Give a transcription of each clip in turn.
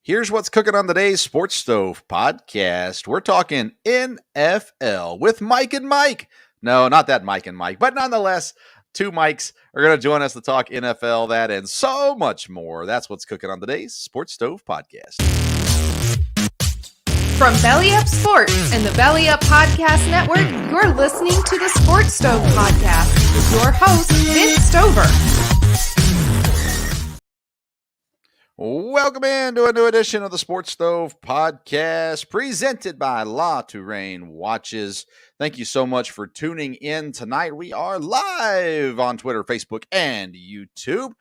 Here's what's cooking on today's Sports Stove podcast. We're talking NFL with Mike and Mike. No, not that Mike and Mike, but nonetheless, two Mikes are going to join us to talk NFL, that, and so much more. That's what's cooking on today's Sports Stove podcast. From Belly Up Sports and the Belly Up Podcast Network, you're listening to the Sports Stove Podcast with your host, Vince Stover. Welcome into a new edition of the Sports Stove Podcast, presented by La Touraine Watches. Thank you so much for tuning in tonight. We are live on Twitter, Facebook, and YouTube.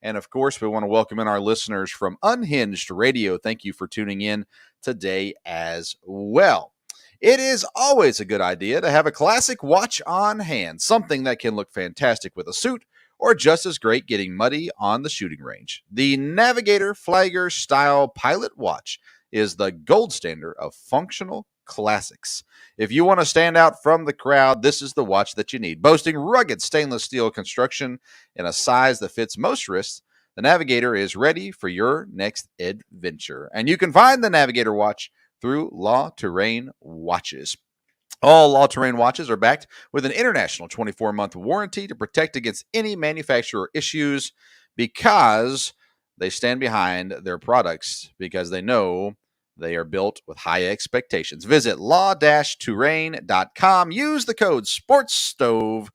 And of course, we want to welcome in our listeners from Unhinged Radio. Thank you for tuning in today as well. It is always a good idea to have a classic watch on hand, something that can look fantastic with a suit or just as great getting muddy on the shooting range. The Navigator Flagger Style Pilot Watch is the gold standard of functional classics. If you want to stand out from the crowd, this is the watch that you need. Boasting rugged stainless steel construction in a size that fits most wrists, the Navigator is ready for your next adventure. And you can find the Navigator watch through La Touraine Watches. All La Touraine watches are backed with an international 24-month warranty to protect against any manufacturer issues because they stand behind their products because they know they are built with high expectations. Visit la-touraine.com. Use the code SPORTSSTOVE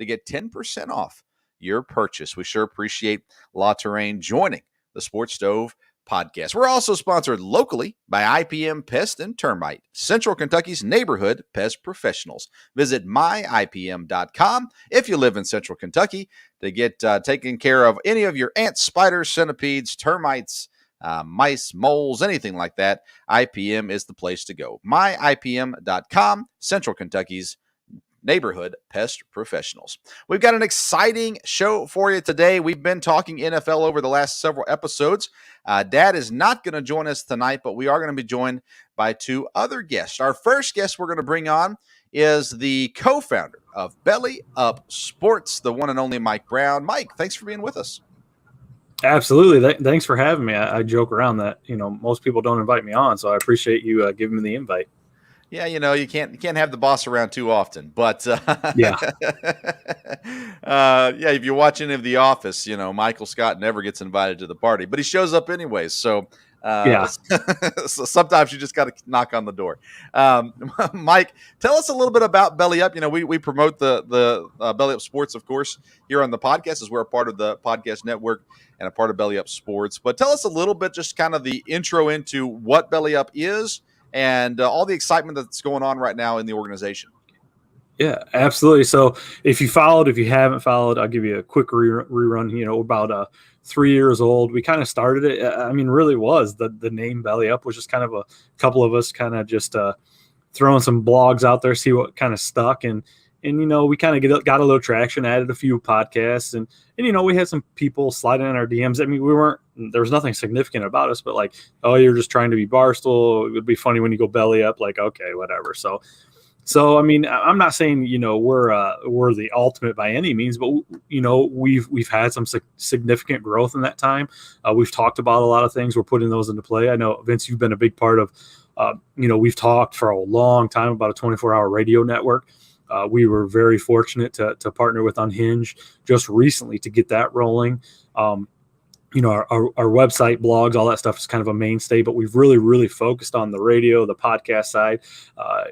to get 10% off your purchase. We sure appreciate La Touraine joining the Sports Stove Podcast. We're also sponsored locally by IPM Pest and Termite, Central Kentucky's neighborhood pest professionals. Visit myipm.com if you live in Central Kentucky to get taken care of any of your ants, spiders, centipedes, termites, mice, moles, anything like that. IPM is the place to go. myipm.com, Central Kentucky's neighborhood pest professionals. We've got an exciting show for you today. We've been talking NFL over the last several episodes. Dad is not going to join us tonight, but we are going to be joined by two other guests. Our first guest we're going to bring on is the co-founder of Belly Up Sports, the one and only Mike Brown. Mike, thanks for being with us. Absolutely. Thanks for having me. I joke around that, most people don't invite me on, so I appreciate you giving me the invite. Yeah, you can't have the boss around too often, but yeah, if you watch any of The Office, Michael Scott never gets invited to the party, but he shows up anyways. So so sometimes you just got to knock on the door. Mike, tell us a little bit about Belly Up. We promote the Belly Up Sports, of course, here on the podcast, as we're a part of the podcast network and a part of Belly Up Sports. But tell us a little bit, just kind of the intro into what Belly Up is and all the excitement that's going on right now in the organization. Yeah, absolutely. So if you haven't followed, I'll give you a quick rerun. About 3 years old, we kind of started it. Really was the name Belly Up was just kind of a couple of us kind of just throwing some blogs out there, see what kind of stuck. And we kind of got a little traction, added a few podcasts, and we had some people sliding in our DMs. There was nothing significant about us, but like, oh, you're just trying to be Barstool. It would be funny when you go Belly Up, like, okay, whatever. So I'm not saying, we're the ultimate by any means, but we've had some significant growth in that time. We've talked about a lot of things. We're putting those into play. I know, Vince, you've been a big part of, we've talked for a long time about a 24-hour radio network. We were very fortunate to partner with Unhinged just recently to get that rolling. Our website, blogs, all that stuff is kind of a mainstay, but we've really, really focused on the radio, the podcast side.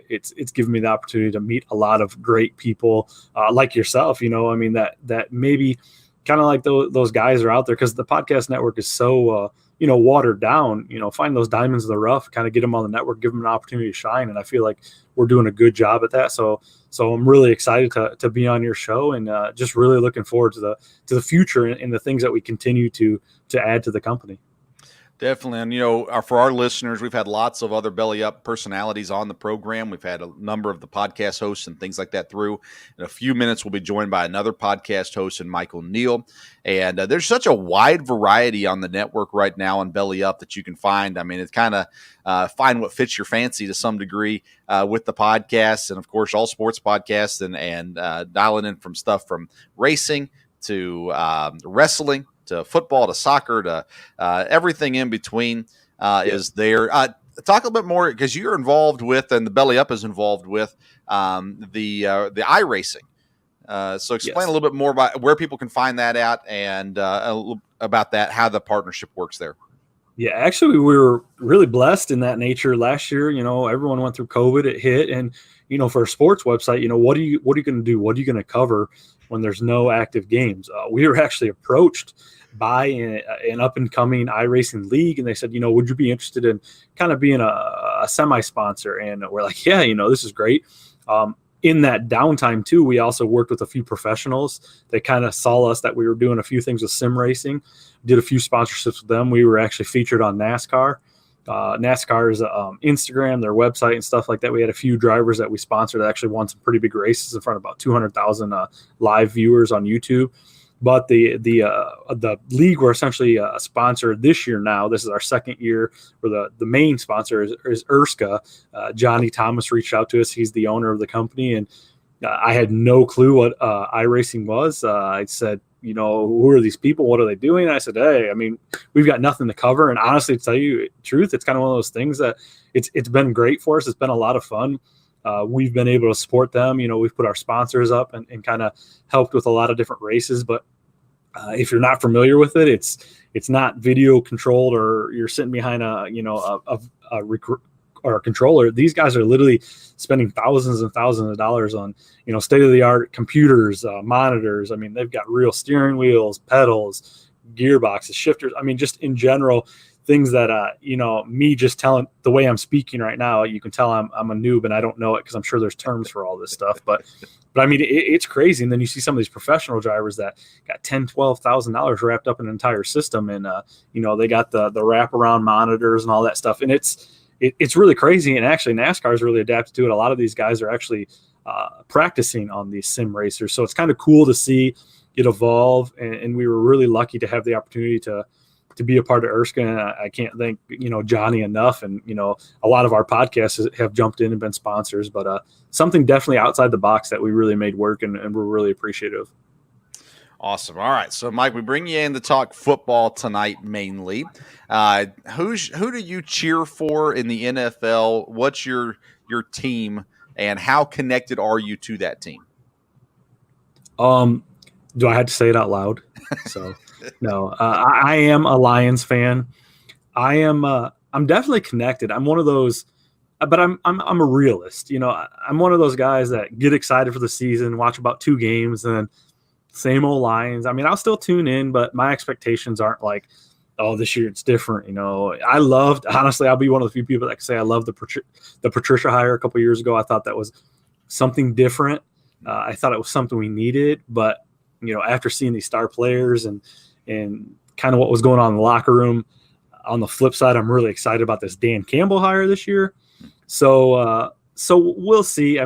It's given me the opportunity to meet a lot of great people like yourself, that maybe kind of like those guys are out there, because the podcast network is so, watered down. Find those diamonds in the rough, kind of get them on the network, give them an opportunity to shine. And I feel like we're doing a good job at that. So I'm really excited to be on your show, and just really looking forward to the future and the things that we continue to add to the company. Definitely. And, for our listeners, we've had lots of other Belly Up personalities on the program. We've had a number of the podcast hosts and things like that through. In a few minutes, we'll be joined by another podcast host and Michael Neal. And there's such a wide variety on the network right now on Belly Up that you can find. It's kind of find what fits your fancy to some degree with the podcasts, and, of course, all sports podcasts, and dialing in from stuff from racing to wrestling to football to soccer to everything in between. is there. Talk a little bit more, because you're involved with, and the Belly Up is involved with, the iRacing. So explain a little bit more about where people can find that out, and a little about that, how the partnership works there. Yeah, actually, we were really blessed in that nature last year. Everyone went through COVID, it hit, and for a sports website, what are you going to do? What are you going to cover when there's no active games? We were actually approached by an up and coming iRacing league, and they said, would you be interested in kind of being a semi-sponsor? And we're like, yeah, this is great. In that downtime too, we also worked with a few professionals. They kind of saw us that we were doing a few things with sim racing, did a few sponsorships with them. We were actually featured on NASCAR. NASCAR's Instagram, their website and stuff like that. We had a few drivers that we sponsored that actually won some pretty big races in front of about 200,000 live viewers on YouTube. But the league we're essentially sponsored this year now. This is our second year where the main sponsor is Erska. Johnny Thomas reached out to us. He's the owner of the company, and I had no clue what iRacing was. I said, who are these people? What are they doing? And I said, hey, we've got nothing to cover. And honestly, to tell you the truth, it's kind of one of those things that it's been great for us. It's been a lot of fun. We've been able to support them. We've put our sponsors up and kind of helped with a lot of different races. But if you're not familiar with it, it's not video controlled, or you're sitting behind a controller. These guys are literally spending thousands and thousands of dollars on state of the art computers, monitors. They've got real steering wheels, pedals, gearboxes, shifters. Just in general, things that me just telling the way I'm speaking right now, you can tell I'm a noob and I don't know it, because I'm sure there's terms for all this stuff. But it's crazy. And then you see some of these professional drivers that got $10,000-$12,000 wrapped up in an entire system, and they got the wraparound monitors and all that stuff, and it's really crazy. And actually, NASCAR is really adapted to it. A lot of these guys are actually practicing on these sim racers, so it's kind of cool to see it evolve. And we were really lucky to have the opportunity to be a part of Erskine. And I can't thank, Johnny enough. And, a lot of our podcasts have jumped in and been sponsors, but something definitely outside the box that we really made work, and we're really appreciative. Awesome. All right. So, Mike, we bring you in to talk football tonight mainly. Who do you cheer for in the NFL? What's your team, and how connected are you to that team? Do I have to say it out loud? So no, I am a Lions fan. I'm definitely connected. I'm one of those, but I'm a realist. I'm one of those guys that get excited for the season, watch about 2 games, and then same old Lions. I'll still tune in, but my expectations aren't like, oh, this year it's different. Honestly, I'll be one of the few people that can say I love the Patricia hire a couple years ago. I thought that was something different. I thought it was something we needed, but after seeing these star players and kind of what was going on in the locker room, on the flip side, I'm really excited about this Dan Campbell hire this year. So we'll see.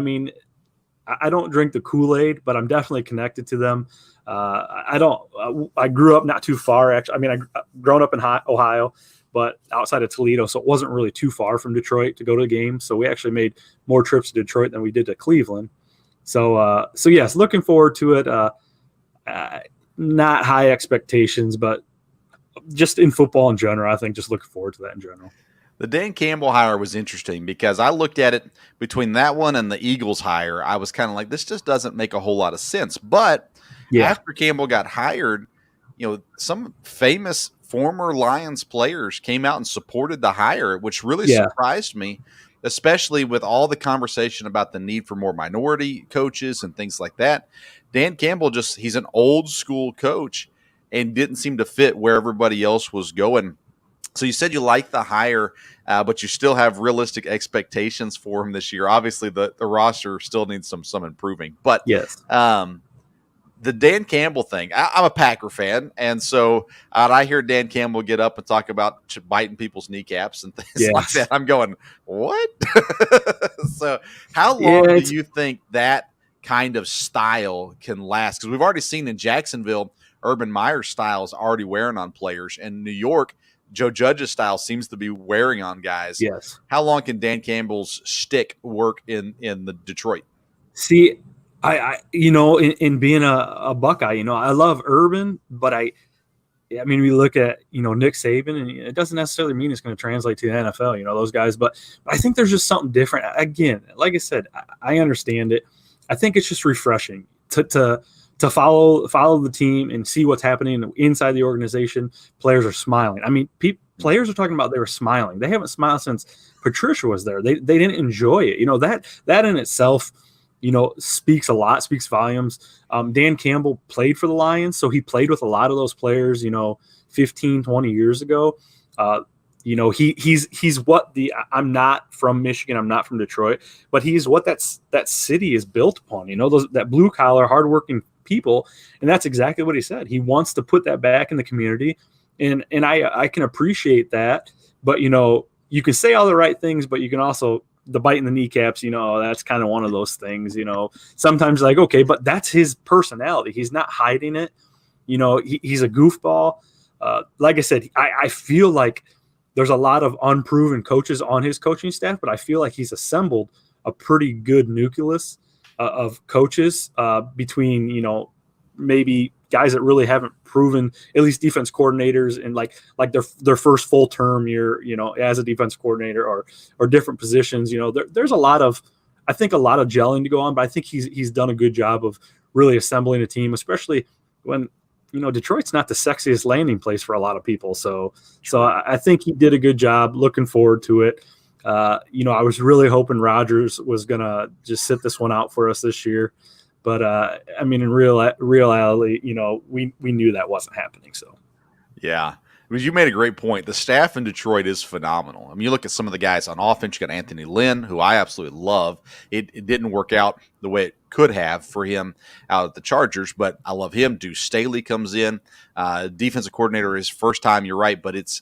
I don't drink the Kool-Aid, but I'm definitely connected to them. I grew up not too far, actually. I grown up in Ohio, but outside of Toledo, so it wasn't really too far from Detroit to go to the game. So we actually made more trips to Detroit than we did to Cleveland. So yes, looking forward to it. Not high expectations, but just in football in general, I think just looking forward to that in general. The Dan Campbell hire was interesting because I looked at it between that one and the Eagles hire. I was kind of like, this just doesn't make a whole lot of sense. But after Campbell got hired, some famous former Lions players came out and supported the hire, which really surprised me, especially with all the conversation about the need for more minority coaches and things like that. Dan Campbell he's an old school coach and didn't seem to fit where everybody else was going. So you said you like the hire, but you still have realistic expectations for him this year. Obviously, the roster still needs some improving. But yes, the Dan Campbell thing, I'm a Packer fan, and so I hear Dan Campbell get up and talk about biting people's kneecaps and things like that. I'm going, what? So how long do you think that kind of style can last? Because we've already seen in Jacksonville, Urban Meyer's style is already wearing on players. In New York, Joe Judge's style seems to be wearing on guys. Yes. How long can Dan Campbell's shtick work in the Detroit? See, I in being a Buckeye, I love Urban, but I mean, we look at, Nick Saban, and it doesn't necessarily mean it's going to translate to the NFL, those guys. But I think there's just something different. Again, like I said, I understand it. I think it's just refreshing to follow the team and see what's happening inside the organization. Players are smiling. I mean, players are talking about they were smiling. They haven't smiled since Patricia was there. They didn't enjoy it. That in itself, speaks a lot, speaks volumes. Dan Campbell played for the Lions, so he played with a lot of those players, 15, 20 years ago. He's what I'm not from Michigan, I'm not from Detroit, but he's what that city is built upon, that blue collar, hardworking people. And that's exactly what he said. He wants to put that back in the community. And I can appreciate that, but you can say all the right things, but you can also, the bite in the kneecaps, that's kind of one of those things, sometimes like, okay, but that's his personality. He's not hiding it. He's a goofball. Like I said, I feel like there's a lot of unproven coaches on his coaching staff, but I feel like he's assembled a pretty good nucleus of coaches between, maybe guys that really haven't proven, at least defense coordinators, and like their first full term year, as a defense coordinator or different positions. There's a lot of gelling to go on, but I think he's done a good job of really assembling a team, especially when, Detroit's not the sexiest landing place for a lot of people. So I think he did a good job. Looking forward to it. I was really hoping Rodgers was going to just sit this one out for us this year. But, I mean, in reality, we knew that wasn't happening. So, yeah. Because you made a great point. The staff in Detroit is phenomenal. I mean, you look at some of the guys on offense. You got Anthony Lynn, who I absolutely love. It didn't work out the way it could have for him out at the Chargers, but I love him. Deuce Staley comes in. Defensive coordinator his first time, you're right, but it's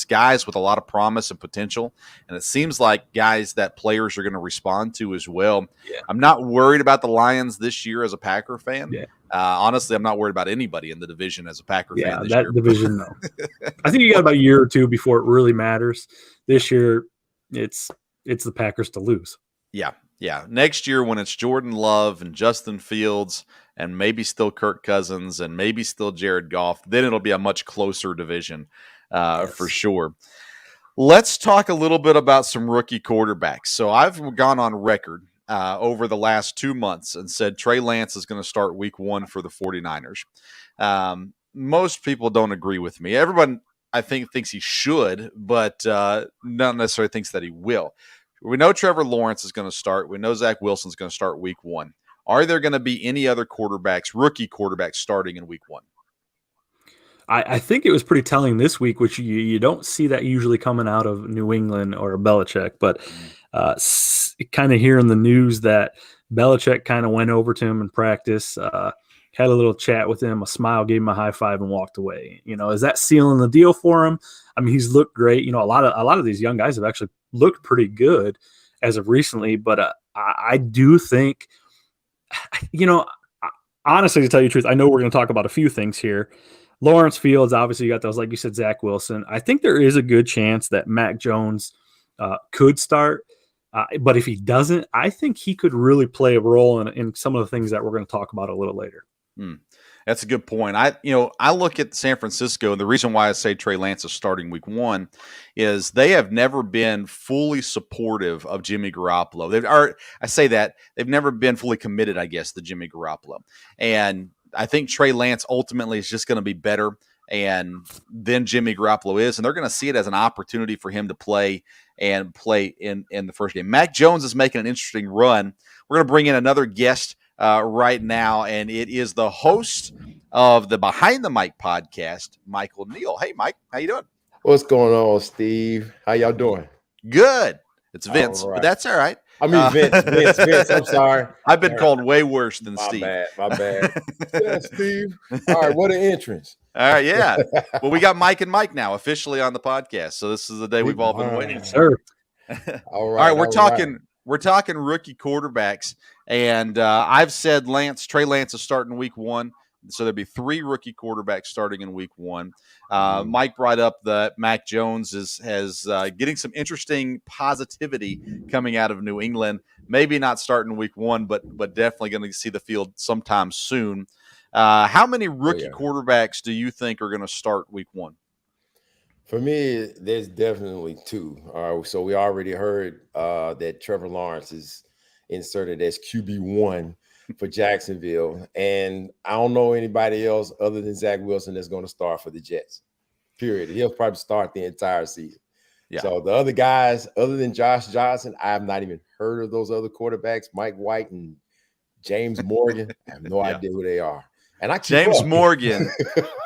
guys with a lot of promise and potential, and it seems like guys that players are going to respond to as well. Yeah. I'm not worried about the Lions this year as a Packer fan. Yeah. Honestly, I'm not worried about anybody in the division as a Packer fan this year. Yeah, that division, no. I think you got about a year or two before it really matters. This year, it's the Packers to lose. Yeah. Next year when it's Jordan Love and Justin Fields and maybe still Kirk Cousins and maybe still Jared Goff, then it'll be a much closer division. Yes. For sure. Let's talk a little bit about some rookie quarterbacks. So I've gone on record over the last 2 months and said Trey Lance is going to start week 1 for the 49ers. Most people don't agree with me. Everyone, I think, thinks he should, but not necessarily thinks that he will. We know Trevor Lawrence is going to start. We know Zach Wilson is going to start week 1. Are there going to be any other rookie quarterbacks starting in week 1? I think it was pretty telling this week, which you don't see that usually coming out of New England or Belichick, but kind of hearing the news that Belichick kind of went over to him in practice, had a little chat with him, a smile, gave him a high five, and walked away. Is that sealing the deal for him? I mean, he's looked great. A lot of these young guys have actually looked pretty good as of recently, but I do think, honestly, to tell you the truth, I know we're going to talk about a few things here. Lawrence Fields, obviously, you got those, like you said, Zach Wilson. I think there is a good chance that Mac Jones could start. But if he doesn't, I think he could really play a role in some of the things that we're going to talk about a little later. That's a good point. I look at San Francisco, and the reason why I say Trey Lance is starting week 1 is they have never been fully supportive of Jimmy Garoppolo. I say that they've never been fully committed, I guess, to Jimmy Garoppolo. And I think Trey Lance ultimately is just going to be better than Jimmy Garoppolo is, and they're going to see it as an opportunity for him to play in the first game. Mac Jones is making an interesting run. We're going to bring in another guest right now, and it is the host of the Behind the Mic podcast, Michael Neal. Hey, Mike, how you doing? What's going on, Steve? How y'all doing? Good. It's Vince, but that's all right. I mean, Vince, I'm sorry. I've been called way worse than my Steve. My bad. Yeah, Steve. All right, what an entrance. All right, yeah. Well, we got Mike and Mike now officially on the podcast, so this is the day we've all been waiting for. All right, we're talking rookie quarterbacks, and I've said Trey Lance is starting week 1. So there'll be 3 rookie quarterbacks starting in week 1. Mike brought up that Mac Jones has getting some interesting positivity coming out of New England. Maybe not starting week 1, but definitely going to see the field sometime soon. How many rookie yeah. quarterbacks do you think are going to start week 1? For me, there's definitely 2. So we already heard that Trevor Lawrence is inserted as QB1 for Jacksonville. And I don't know anybody else other than Zach Wilson that's going to start for the Jets. Period. He'll probably start the entire season. Yeah. So the other guys, other than Josh Johnson, I have not even heard of those other quarterbacks, Mike White and James Morgan. I have no idea who they are. And I keep James up. Morgan.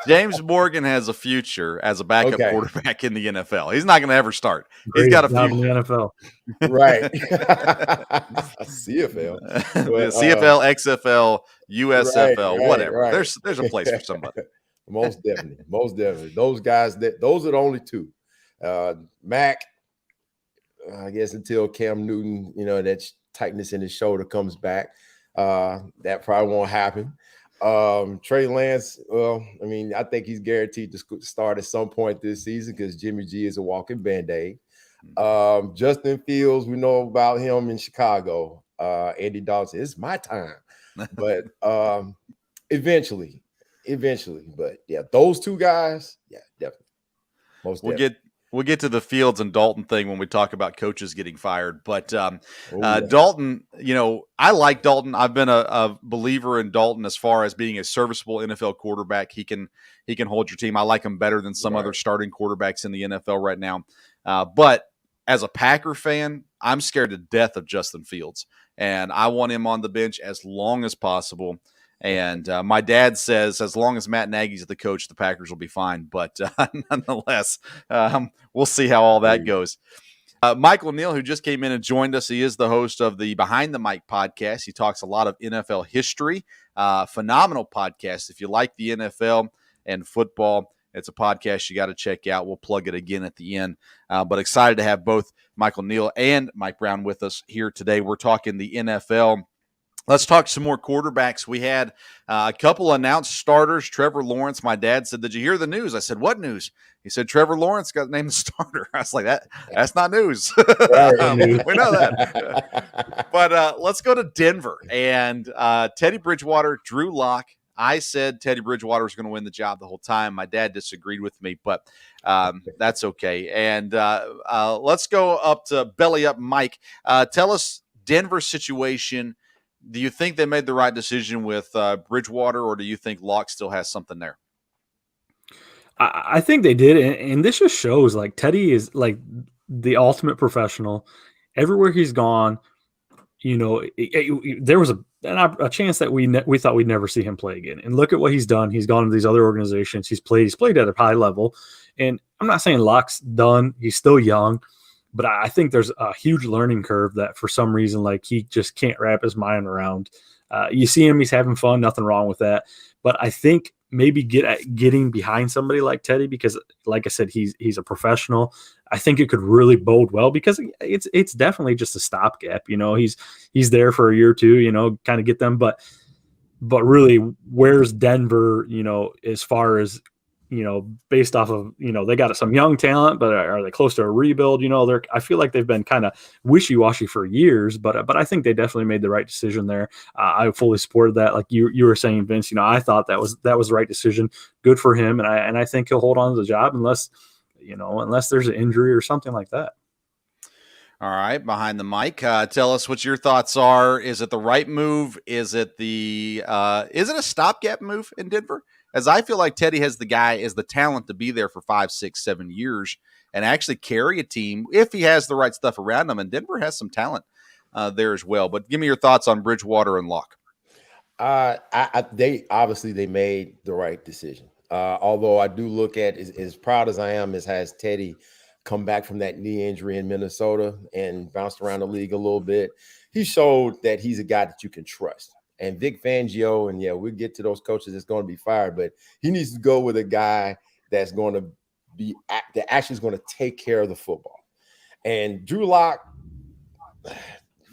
James Morgan has a future as a backup quarterback in the NFL. He's not going to ever start. He's got a job future in the NFL. Right. CFL. But, CFL, XFL, USFL, right, whatever. right. There's a place for somebody. Most definitely. Those guys, those are the only 2. Mac, I guess until Cam Newton, that tightness in his shoulder comes back, that probably won't happen. Trey Lance, well, I mean, I think he's guaranteed to start at some point this season because Jimmy G is a walking Band-Aid. Justin Fields, we know about him in Chicago. Andy Dalton, it's my time. But eventually. But yeah, those 2 guys, yeah, definitely. We'll get to the Fields and Dalton thing when we talk about coaches getting fired. But Dalton, I like Dalton. I've been a believer in Dalton as far as being a serviceable NFL quarterback. He can hold your team. I like him better than some other starting quarterbacks in the NFL right now. But as a Packer fan, I'm scared to death of Justin Fields, and I want him on the bench as long as possible. And my dad says as long as Matt Nagy's the coach, the Packers will be fine. But nonetheless, we'll see how all that goes. Michael Neal, who just came in and joined us, he is the host of the Behind the Mic podcast. He talks a lot of NFL history. Phenomenal podcast. If you like the NFL and football, it's a podcast you got to check out. We'll plug it again at the end. But excited to have both Michael Neal and Mike Brown with us here today. We're talking the NFL. Let's talk some more quarterbacks. We had a couple announced starters. Trevor Lawrence. My dad said, "Did you hear the news?" I said, "What news?" He said, "Trevor Lawrence got named the starter." I was like, "That's not news." We know that. But let's go to Denver and Teddy Bridgewater, Drew Lock. I said Teddy Bridgewater was going to win the job the whole time. My dad disagreed with me, but that's okay. And let's go up to Belly Up Mike. Tell us Denver's situation. Do you think they made the right decision with Bridgewater, or do you think Locke still has something there? I think they did, and this just shows like Teddy is like the ultimate professional. Everywhere he's gone, there was a chance that we thought we'd never see him play again. And look at what he's done. He's gone to these other organizations. He's played at a high level. And I'm not saying Locke's done. He's still young. But I think there's a huge learning curve that for some reason, like he just can't wrap his mind around. You see him, he's having fun, nothing wrong with that. But I think maybe getting behind somebody like Teddy, because like I said, he's a professional. I think it could really bode well because it's definitely just a stopgap. He's there for a year or two, kind of get them. But really, where's Denver, as far as, based off of, they got some young talent, but are they close to a rebuild? I feel like they've been kind of wishy-washy for years, but I think they definitely made the right decision there. I fully supported that. Like you were saying, Vince, I thought that was the right decision. Good for him. And I think he'll hold on to the job unless there's an injury or something like that. All right. Behind the mic. Tell us what your thoughts are. Is it the right move? Is it is it a stopgap move in Denver? As I feel like Teddy has the talent to be there for 5, 6, 7 years and actually carry a team if he has the right stuff around him. And Denver has some talent there as well. But give me your thoughts on Bridgewater and Locke. They made the right decision. Although I do look at as proud as I am as has Teddy come back from that knee injury in Minnesota and bounced around the league a little bit. He showed that he's a guy that you can trust. And Vic Fangio, and we'll get to those coaches that's going to be fired, but he needs to go with a guy that's going to that actually is going to take care of the football. And Drew Lock,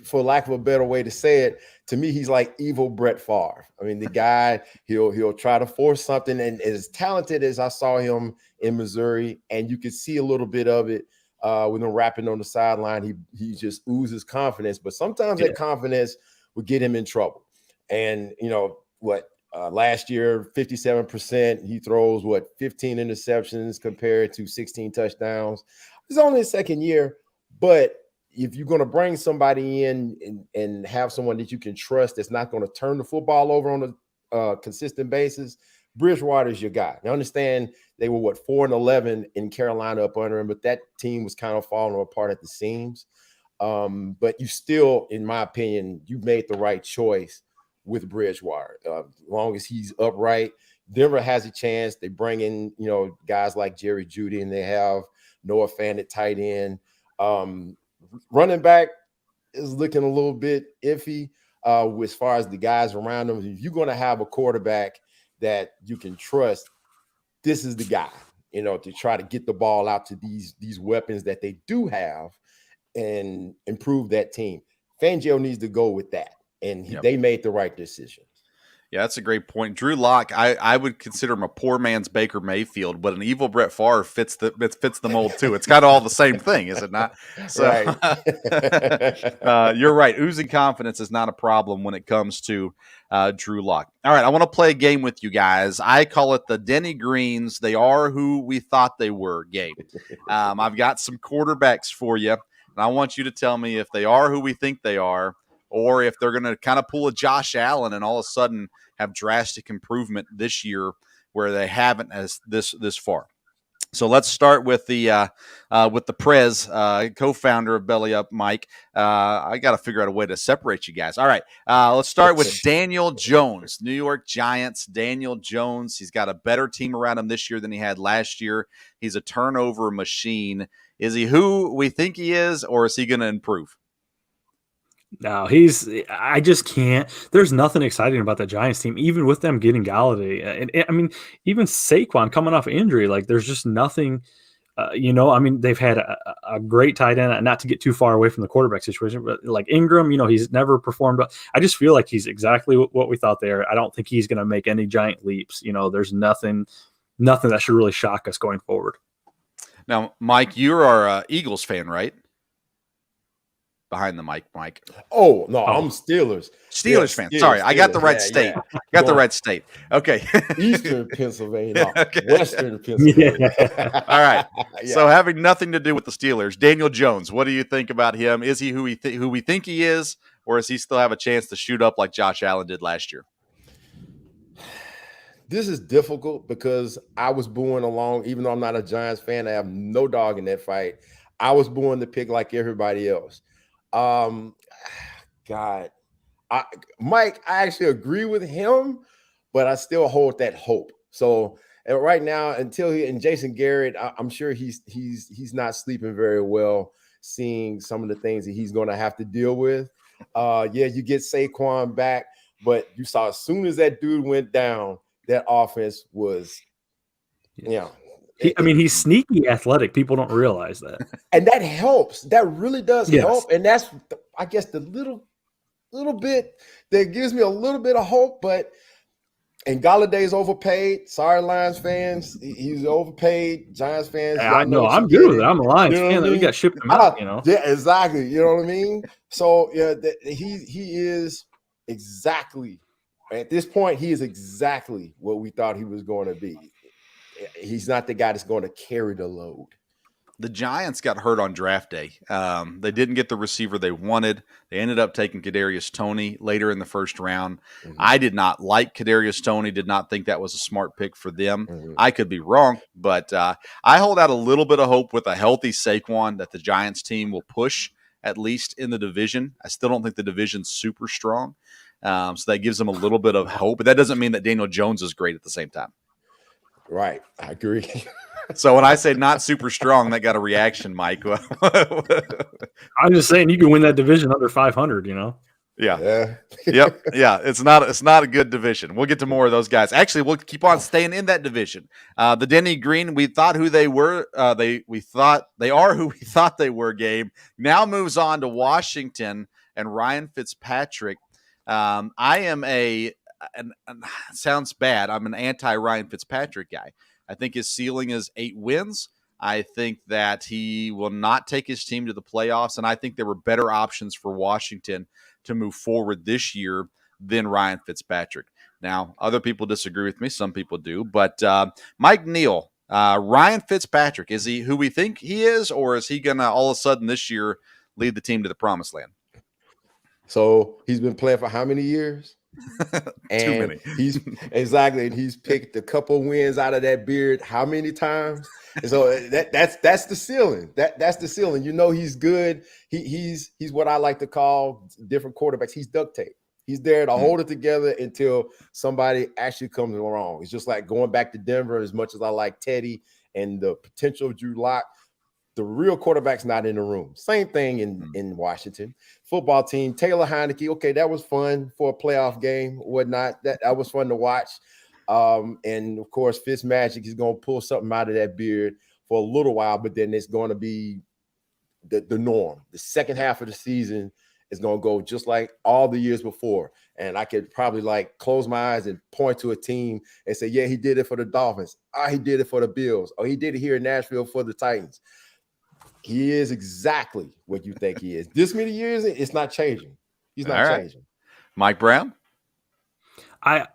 for lack of a better way to say it, to me, he's like evil Brett Favre. I mean, the guy, he'll try to force something, and as talented as I saw him in Missouri, and you could see a little bit of it with him rapping on the sideline, he just oozes confidence, but sometimes that confidence would get him in trouble. And Last year, 57%. He throws 15 interceptions compared to 16 touchdowns. It's only his second year, but if you're going to bring somebody in and have someone that you can trust that's not going to turn the football over on a consistent basis, Bridgewater is your guy. I understand they were 4-11 in Carolina up under him, but that team was kind of falling apart at the seams. But you still, in my opinion, you made the right choice with Bridgewater. As long as he's upright, Denver has a chance. They bring in, guys like Jerry Jeudy, and they have Noah Fant at tight end. Running back is looking a little bit iffy as far as the guys around him. If you're going to have a quarterback that you can trust, this is the guy, to try to get the ball out to these weapons that they do have and improve that team. Fangio needs to go with that, and they made the right decision. Yeah, that's a great point. Drew Lock, I would consider him a poor man's Baker Mayfield, but an evil Brett Favre fits the mold too. It's kind of all the same thing, is it not? So, right. You're right. Oozing confidence is not a problem when it comes to Drew Lock. All right, I want to play a game with you guys. I call it the Denny Greens. They are who we thought they were game. I've got some quarterbacks for you, and I want you to tell me if they are who we think they are, or if they're going to kind of pull a Josh Allen and all of a sudden have drastic improvement this year where they haven't as this far. So let's start with the Prez, co-founder of Belly Up, Mike. I got to figure out a way to separate you guys. All right, let's start with Daniel Jones, New York Giants. Daniel Jones, he's got a better team around him this year than he had last year. He's a turnover machine. Is he who we think he is, or is he going to improve? No, I just can't. There's nothing exciting about the Giants team, even with them getting Galladay. And I mean, even Saquon coming off injury, like there's just nothing, I mean, they've had a great tight end, not to get too far away from the quarterback situation, but like Ingram, he's never performed. I just feel like he's exactly what we thought there. I don't think he's going to make any giant leaps. There's nothing that should really shock us going forward. Now, Mike, you're our Eagles fan, right? Behind the mic, Mike. Oh, no, I'm Steelers. Steelers fan. Sorry, Steelers. I got the right state. Yeah. Got the right state. Okay. Eastern Pennsylvania. Okay. Western Pennsylvania. Yeah. All right. Yeah. So having nothing to do with the Steelers, Daniel Jones, what do you think about him? Is he who we think he is, or does he still have a chance to shoot up like Josh Allen did last year? This is difficult because I was born along, even though I'm not a Giants fan, I have no dog in that fight. I was born to pick like everybody else. God, Mike, I actually agree with him, but I still hold that hope. So right now, until Jason Garrett, I'm sure he's not sleeping very well, seeing some of the things that he's going to have to deal with. You get Saquon back, but you saw as soon as that dude went down, that offense was, he's sneaky athletic. People don't realize that. And that helps. That really does help. And that's, I guess, the little bit that gives me a little bit of hope. And Galladay's overpaid. Sorry, Lions fans. He's overpaid. Giants fans. I know. I'm good with it. I'm a Lions fan. We got shipped him out, Yeah, exactly. You know what I mean? So, he is exactly, at this point, he is exactly what we thought he was going to be. He's not the guy that's going to carry the load. The Giants got hurt on draft day. They didn't get the receiver they wanted. They ended up taking Kadarius Toney later in the first round. Mm-hmm. I did not like Kadarius Toney, did not think that was a smart pick for them. Mm-hmm. I could be wrong, but I hold out a little bit of hope with a healthy Saquon that the Giants team will push, at least in the division. I still don't think the division's super strong, so that gives them a little bit of hope. But that doesn't mean that Daniel Jones is great at the same time. Right. I agree. So when I say not super strong, that got a reaction, Mike. I'm just saying you can win that division under 500, Yeah. Yep. Yeah. It's not a good division. We'll get to more of those guys. Actually, we'll keep on staying in that division. The Denny Green, we thought who they were. We thought they are who we thought they were. Game now moves on to Washington and Ryan Fitzpatrick. I am and sounds bad. I'm an anti-Ryan Fitzpatrick guy. I think his ceiling is 8 wins. I think that he will not take his team to the playoffs, and I think there were better options for Washington to move forward this year than Ryan Fitzpatrick. Now, other people disagree with me. Some people do. But Mike Neal, Ryan Fitzpatrick, is he who we think he is, or is he going to all of a sudden this year lead the team to the promised land? So he's been playing for how many years? Too And many. he's picked a couple wins out of that beard how many times? And so that's the ceiling. That's the ceiling. You know he's good. He's what I like to call different quarterbacks. He's duct tape. He's there to hold it together until somebody actually comes along. It's just like going back to Denver. As much as I like Teddy and the potential of Drew Lock, the real quarterback's not in the room. Same thing in Washington. Football team, Taylor Heineke. Okay, that was fun for a playoff game, whatnot. That was fun to watch. And of course, Fitzmagic is going to pull something out of that beard for a little while, but then it's going to be the norm. The second half of the season is going to go just like all the years before. And I could probably like close my eyes and point to a team and say, yeah, he did it for the Dolphins. He did it for the Bills. He did it here in Nashville for the Titans. He is exactly what you think he is. This many years, it's not changing. He's not changing. Mike Brown? I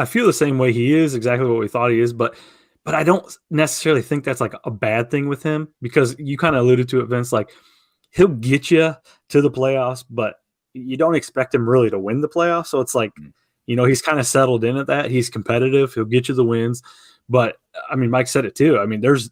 feel the same way. He is exactly what we thought he is, but I don't necessarily think that's like a bad thing with him, because you kind of alluded to it, Vince. Like, he'll get you to the playoffs, but you don't expect him really to win the playoffs. So it's like, he's kind of settled in at that. He's competitive. He'll get you the wins. But I mean, Mike said it too. I mean, there's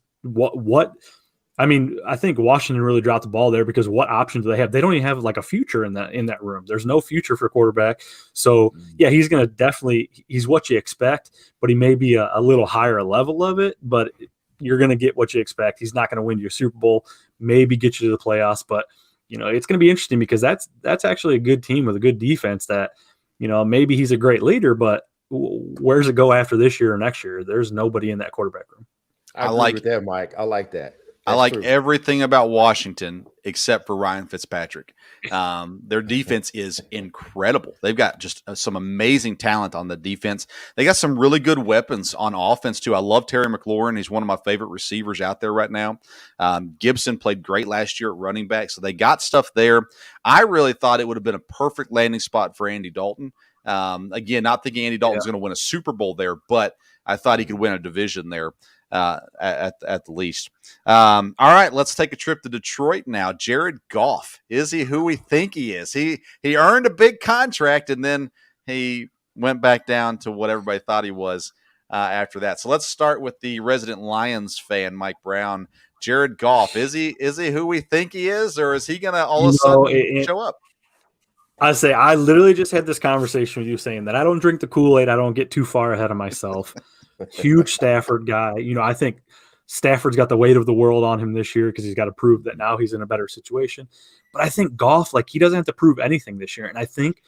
I think Washington really dropped the ball there, because what option do they have? They don't even have like a future in that room. There's no future for quarterback. So yeah, he's going to he's what you expect, but he may be a little higher level of it, but you're going to get what you expect. He's not going to win your Super Bowl, maybe get you to the playoffs, but it's going to be interesting, because that's actually a good team with a good defense that, maybe he's a great leader, but where's it go after this year or next year? There's nobody in that quarterback room. I like with that, Mike. I like that. I like everything about Washington except for Ryan Fitzpatrick. Their defense is incredible. They've got just some amazing talent on the defense. They got some really good weapons on offense, too. I love Terry McLaurin. He's one of my favorite receivers out there right now. Gibson played great last year at running back, so they got stuff there. I really thought it would have been a perfect landing spot for Andy Dalton. Again, not thinking Andy Dalton's going to win a Super Bowl there, but I thought he could win a division there. At the least. All right, let's take a trip to Detroit now. Jared Goff, is he who we think he is? He earned a big contract, and then he went back down to what everybody thought he was after that. So let's start with the resident Lions fan, Mike Brown. Jared Goff, is he who we think he is, or is he going to all of a sudden show up? I literally just had this conversation with you saying that I don't drink the Kool-Aid. I don't get too far ahead of myself. Huge Stafford guy. I think Stafford's got the weight of the world on him this year, because he's got to prove that now he's in a better situation. But I think Goff, he doesn't have to prove anything this year. And I think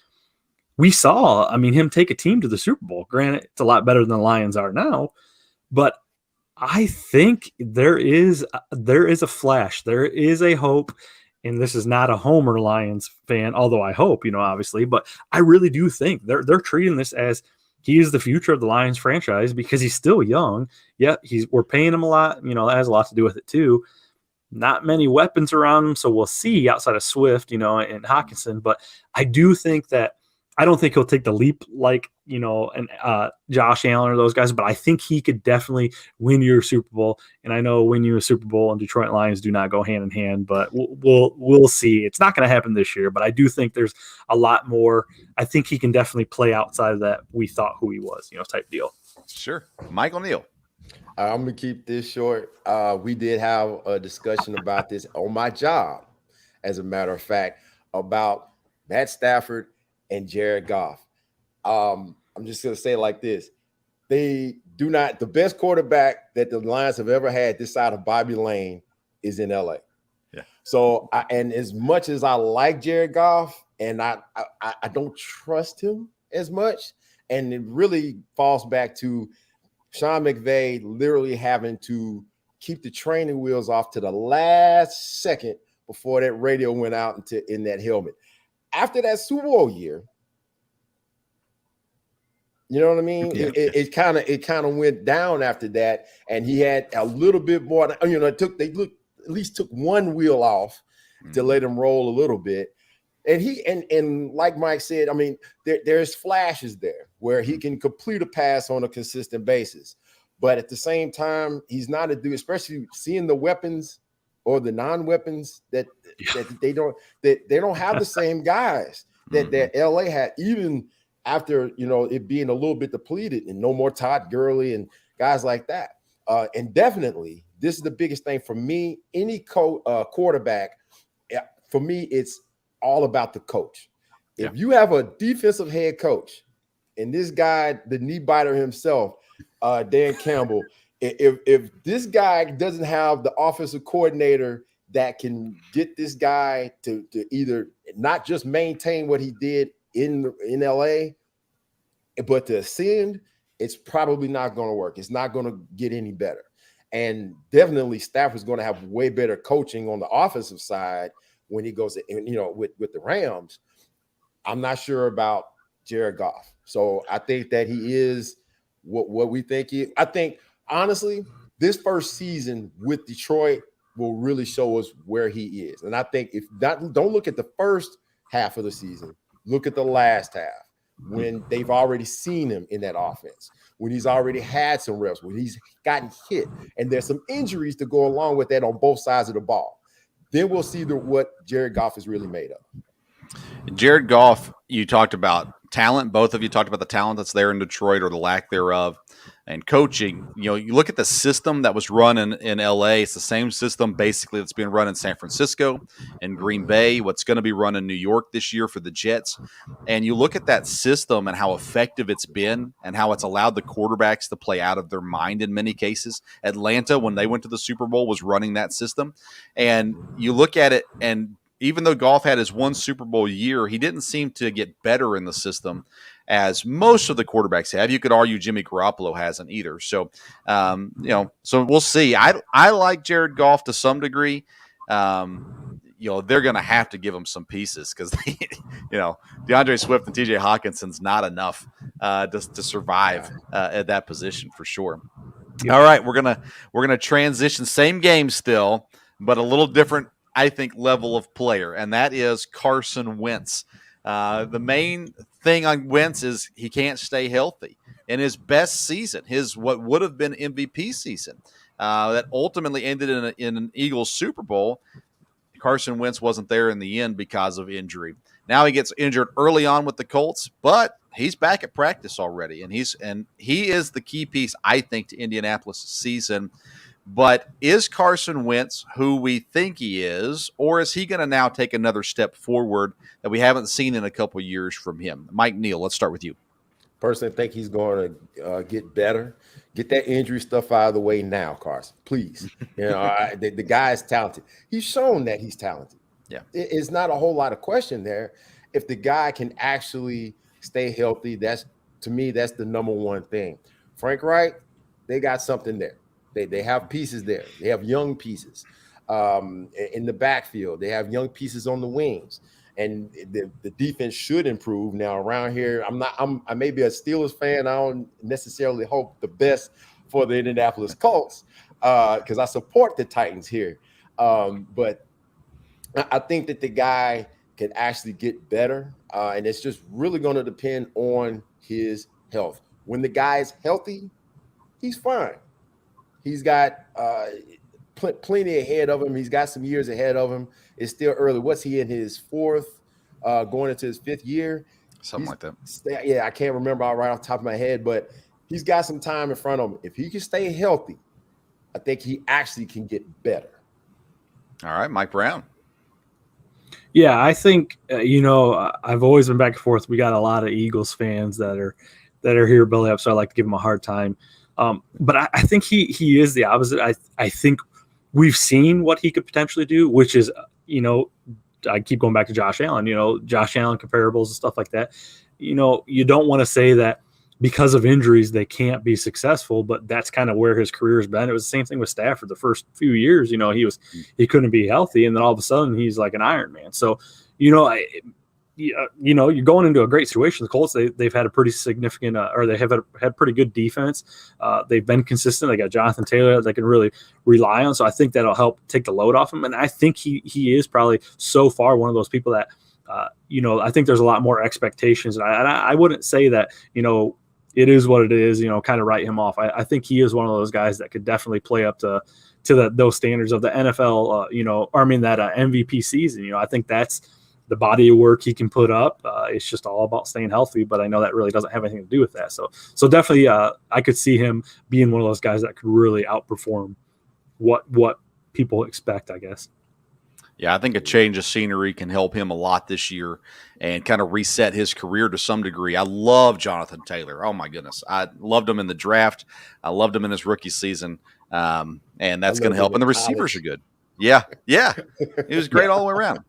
we saw, him take a team to the Super Bowl. Granted, it's a lot better than the Lions are now, but I think there is a flash. There is a hope. And this is not a Homer Lions fan, although I hope, obviously, but I really do think they're treating this as he is the future of the Lions franchise, because he's still young. Yeah, we're paying him a lot. That has a lot to do with it too. Not many weapons around him, so we'll see outside of Swift, and Hawkinson. But I do think that I don't think he'll take the leap like and Josh Allen or those guys, but I think he could definitely win you a Super Bowl. And I know win you a Super Bowl and Detroit Lions do not go hand in hand, but we'll see. It's not going to happen this year, but I do think there's a lot more. I think he can definitely play outside of that we thought who he was, type deal. Sure. Michael Neal. I'm going to keep this short. We did have a discussion about this on my job, as a matter of fact, about Matt Stafford and Jared Goff. I'm just going to say it like this. The best quarterback that the Lions have ever had this side of Bobby Lane is in LA. Yeah. So, and as much as I like Jared Goff, and I don't trust him as much, and it really falls back to Sean McVay literally having to keep the training wheels off to the last second before that radio went out in that helmet. After that Super Bowl year, you know what I mean? Yeah. It kind of went down after that, and he had a little bit more. They at least took one wheel off to let him roll a little bit. And and like Mike said, I mean, there's flashes there where he can complete a pass on a consistent basis. But at the same time, he's not a dude, especially seeing the weapons or the non-weapons that they don't have the same guys that LA had, even after, you know, it being a little bit depleted and no more Todd Gurley and guys like that. And definitely, this is the biggest thing for me. Any quarterback, for me, it's all about the coach. If you have a defensive head coach, and this guy, the knee biter himself, Dan Campbell, if this guy doesn't have the offensive coordinator that can get this guy to either not just maintain what he did in LA, but to ascend, it's probably not going to work. It's not going to get any better. And definitely Stafford's going to have way better coaching on the offensive side when he goes, you know, with the Rams. I'm not sure about Jared Goff. So I think that he is what we think he. I think, honestly, this first season with Detroit will really show us where he is. And I think if not, don't look at the first half of the season. Look at the last half when they've already seen him in that offense, when he's already had some reps, when he's gotten hit, and there's some injuries to go along with that on both sides of the ball. Then we'll see what Jared Goff is really made of. Jared Goff, you talked about talent. Both of you talked about the talent that's there in Detroit or the lack thereof. And coaching, you know, you look at the system that was run in LA. It's the same system basically that's being run in San Francisco and Green Bay, what's going to be run in New York this year for the Jets. And you look at that system and how effective it's been and how it's allowed the quarterbacks to play out of their mind in many cases. Atlanta, when they went to the Super Bowl, was running that system. And you look at it, and even though Goff had his one Super Bowl year, he didn't seem to get better in the system as most of the quarterbacks have. You could argue Jimmy Garoppolo hasn't either. So, you know, so we'll see. I like Jared Goff to some degree. You know, they're going to have to give him some pieces because, you know, DeAndre Swift and TJ Hawkinson's not enough to survive at that position for sure. All right, we're gonna transition. Same game still, but a little different, I think, level of player, and that is Carson Wentz. The main thing on Wentz is he can't stay healthy. In his best season, his what would have been MVP season, that ultimately ended in an Eagles Super Bowl, Carson Wentz wasn't there in the end because of injury. Now he gets injured early on with the Colts, but he's back at practice already, and he is the key piece, I think, to Indianapolis' season. But is Carson Wentz who we think he is, or is he going to now take another step forward that we haven't seen in a couple of years from him? Mike Neal, let's start with you. Personally, I think he's going to get better. Get that injury stuff out of the way now, Carson. Please. You know, the guy is talented. He's shown that he's talented. Yeah, it's not a whole lot of question there. If the guy can actually stay healthy, to me, that's the number one thing. Frank Wright, they got something there. They have pieces there. They have young pieces in the backfield. They have young pieces on the wings, and the defense should improve. Now around here, I may be a Steelers fan. I don't necessarily hope the best for the Indianapolis Colts because I support the Titans here. But I think that the guy can actually get better, and it's just really going to depend on his health. When the guy is healthy, he's fine. He's got plenty ahead of him. He's got some years ahead of him. It's still early. What's he in his fourth, going into his fifth year? Something like that. Yeah, I can't remember right off the top of my head, but he's got some time in front of him. If he can stay healthy, I think he actually can get better. All right, Mike Brown. Yeah, I think, you know, I've always been back and forth. We got a lot of Eagles fans that are here belly up, so I like to give him a hard time. But I think he is the opposite. I think we've seen what he could potentially do, which is, you know, I keep going back to Josh Allen, you know, Josh Allen comparables and stuff like that. You know, you don't want to say that because of injuries they can't be successful, but that's kind of where his career has been. It was the same thing with Stafford the first few years. You know, he couldn't be healthy, and then all of a sudden he's like an Iron Man. So, you know, you know, you're going into a great situation. The Colts, they've had a pretty significant, or they have had pretty good defense. They've been consistent. They got Jonathan Taylor that they can really rely on. So I think that'll help take the load off him. And I think he is probably so far one of those people that I think there's a lot more expectations. And I wouldn't say that, it is what it is, kind of write him off. I think he is one of those guys that could definitely play up to those standards of the NFL, that MVP season. I think that's the body of work he can put up. It's just all about staying healthy, but I know that really doesn't have anything to do with that. So definitely I could see him being one of those guys that could really outperform what people expect, I guess. Yeah, I think a change of scenery can help him a lot this year and kind of reset his career to some degree. I love Jonathan Taylor. Oh, my goodness. I loved him in the draft. I loved him in his rookie season, and that's going to help. And the receivers are good. Yeah. He was great all the way around.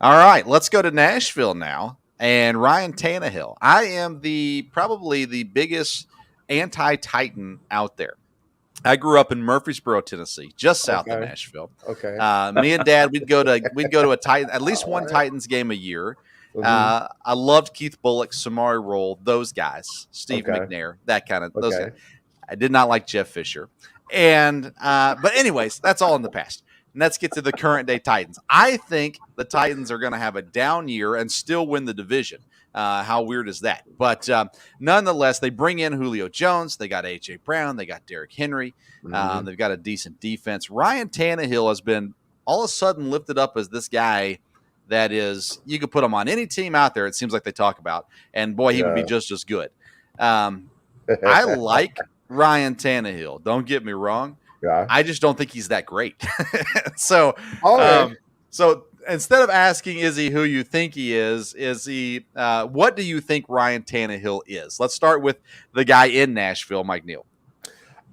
All right, let's go to Nashville now. And Ryan Tannehill. I am probably the biggest anti-Titan out there. I grew up in Murfreesboro, Tennessee, just south of Nashville. Okay. Me and Dad, we'd go to a Titan, at least one Titans game a year. Mm-hmm. I loved Keith Bullock, Samari Roll, those guys, Steve McNair, that kind of those guys. I did not like Jeff Fisher, but anyways, that's all in the past. And let's get to the current day Titans. I think the Titans are going to have a down year and still win the division. How weird is that? But nonetheless, they bring in Julio Jones. They got A.J. Brown. They got Derrick Henry. Mm-hmm. They've got a decent defense. Ryan Tannehill has been all of a sudden lifted up as this guy that is, you could put him on any team out there, it seems like they talk about, and boy, he would be just as good. I like Ryan Tannehill. Don't get me wrong. Yeah. I just don't think he's that great. So instead of asking, is he who you think he is he, what do you think Ryan Tannehill is? Let's start with the guy in Nashville, Mike Neal.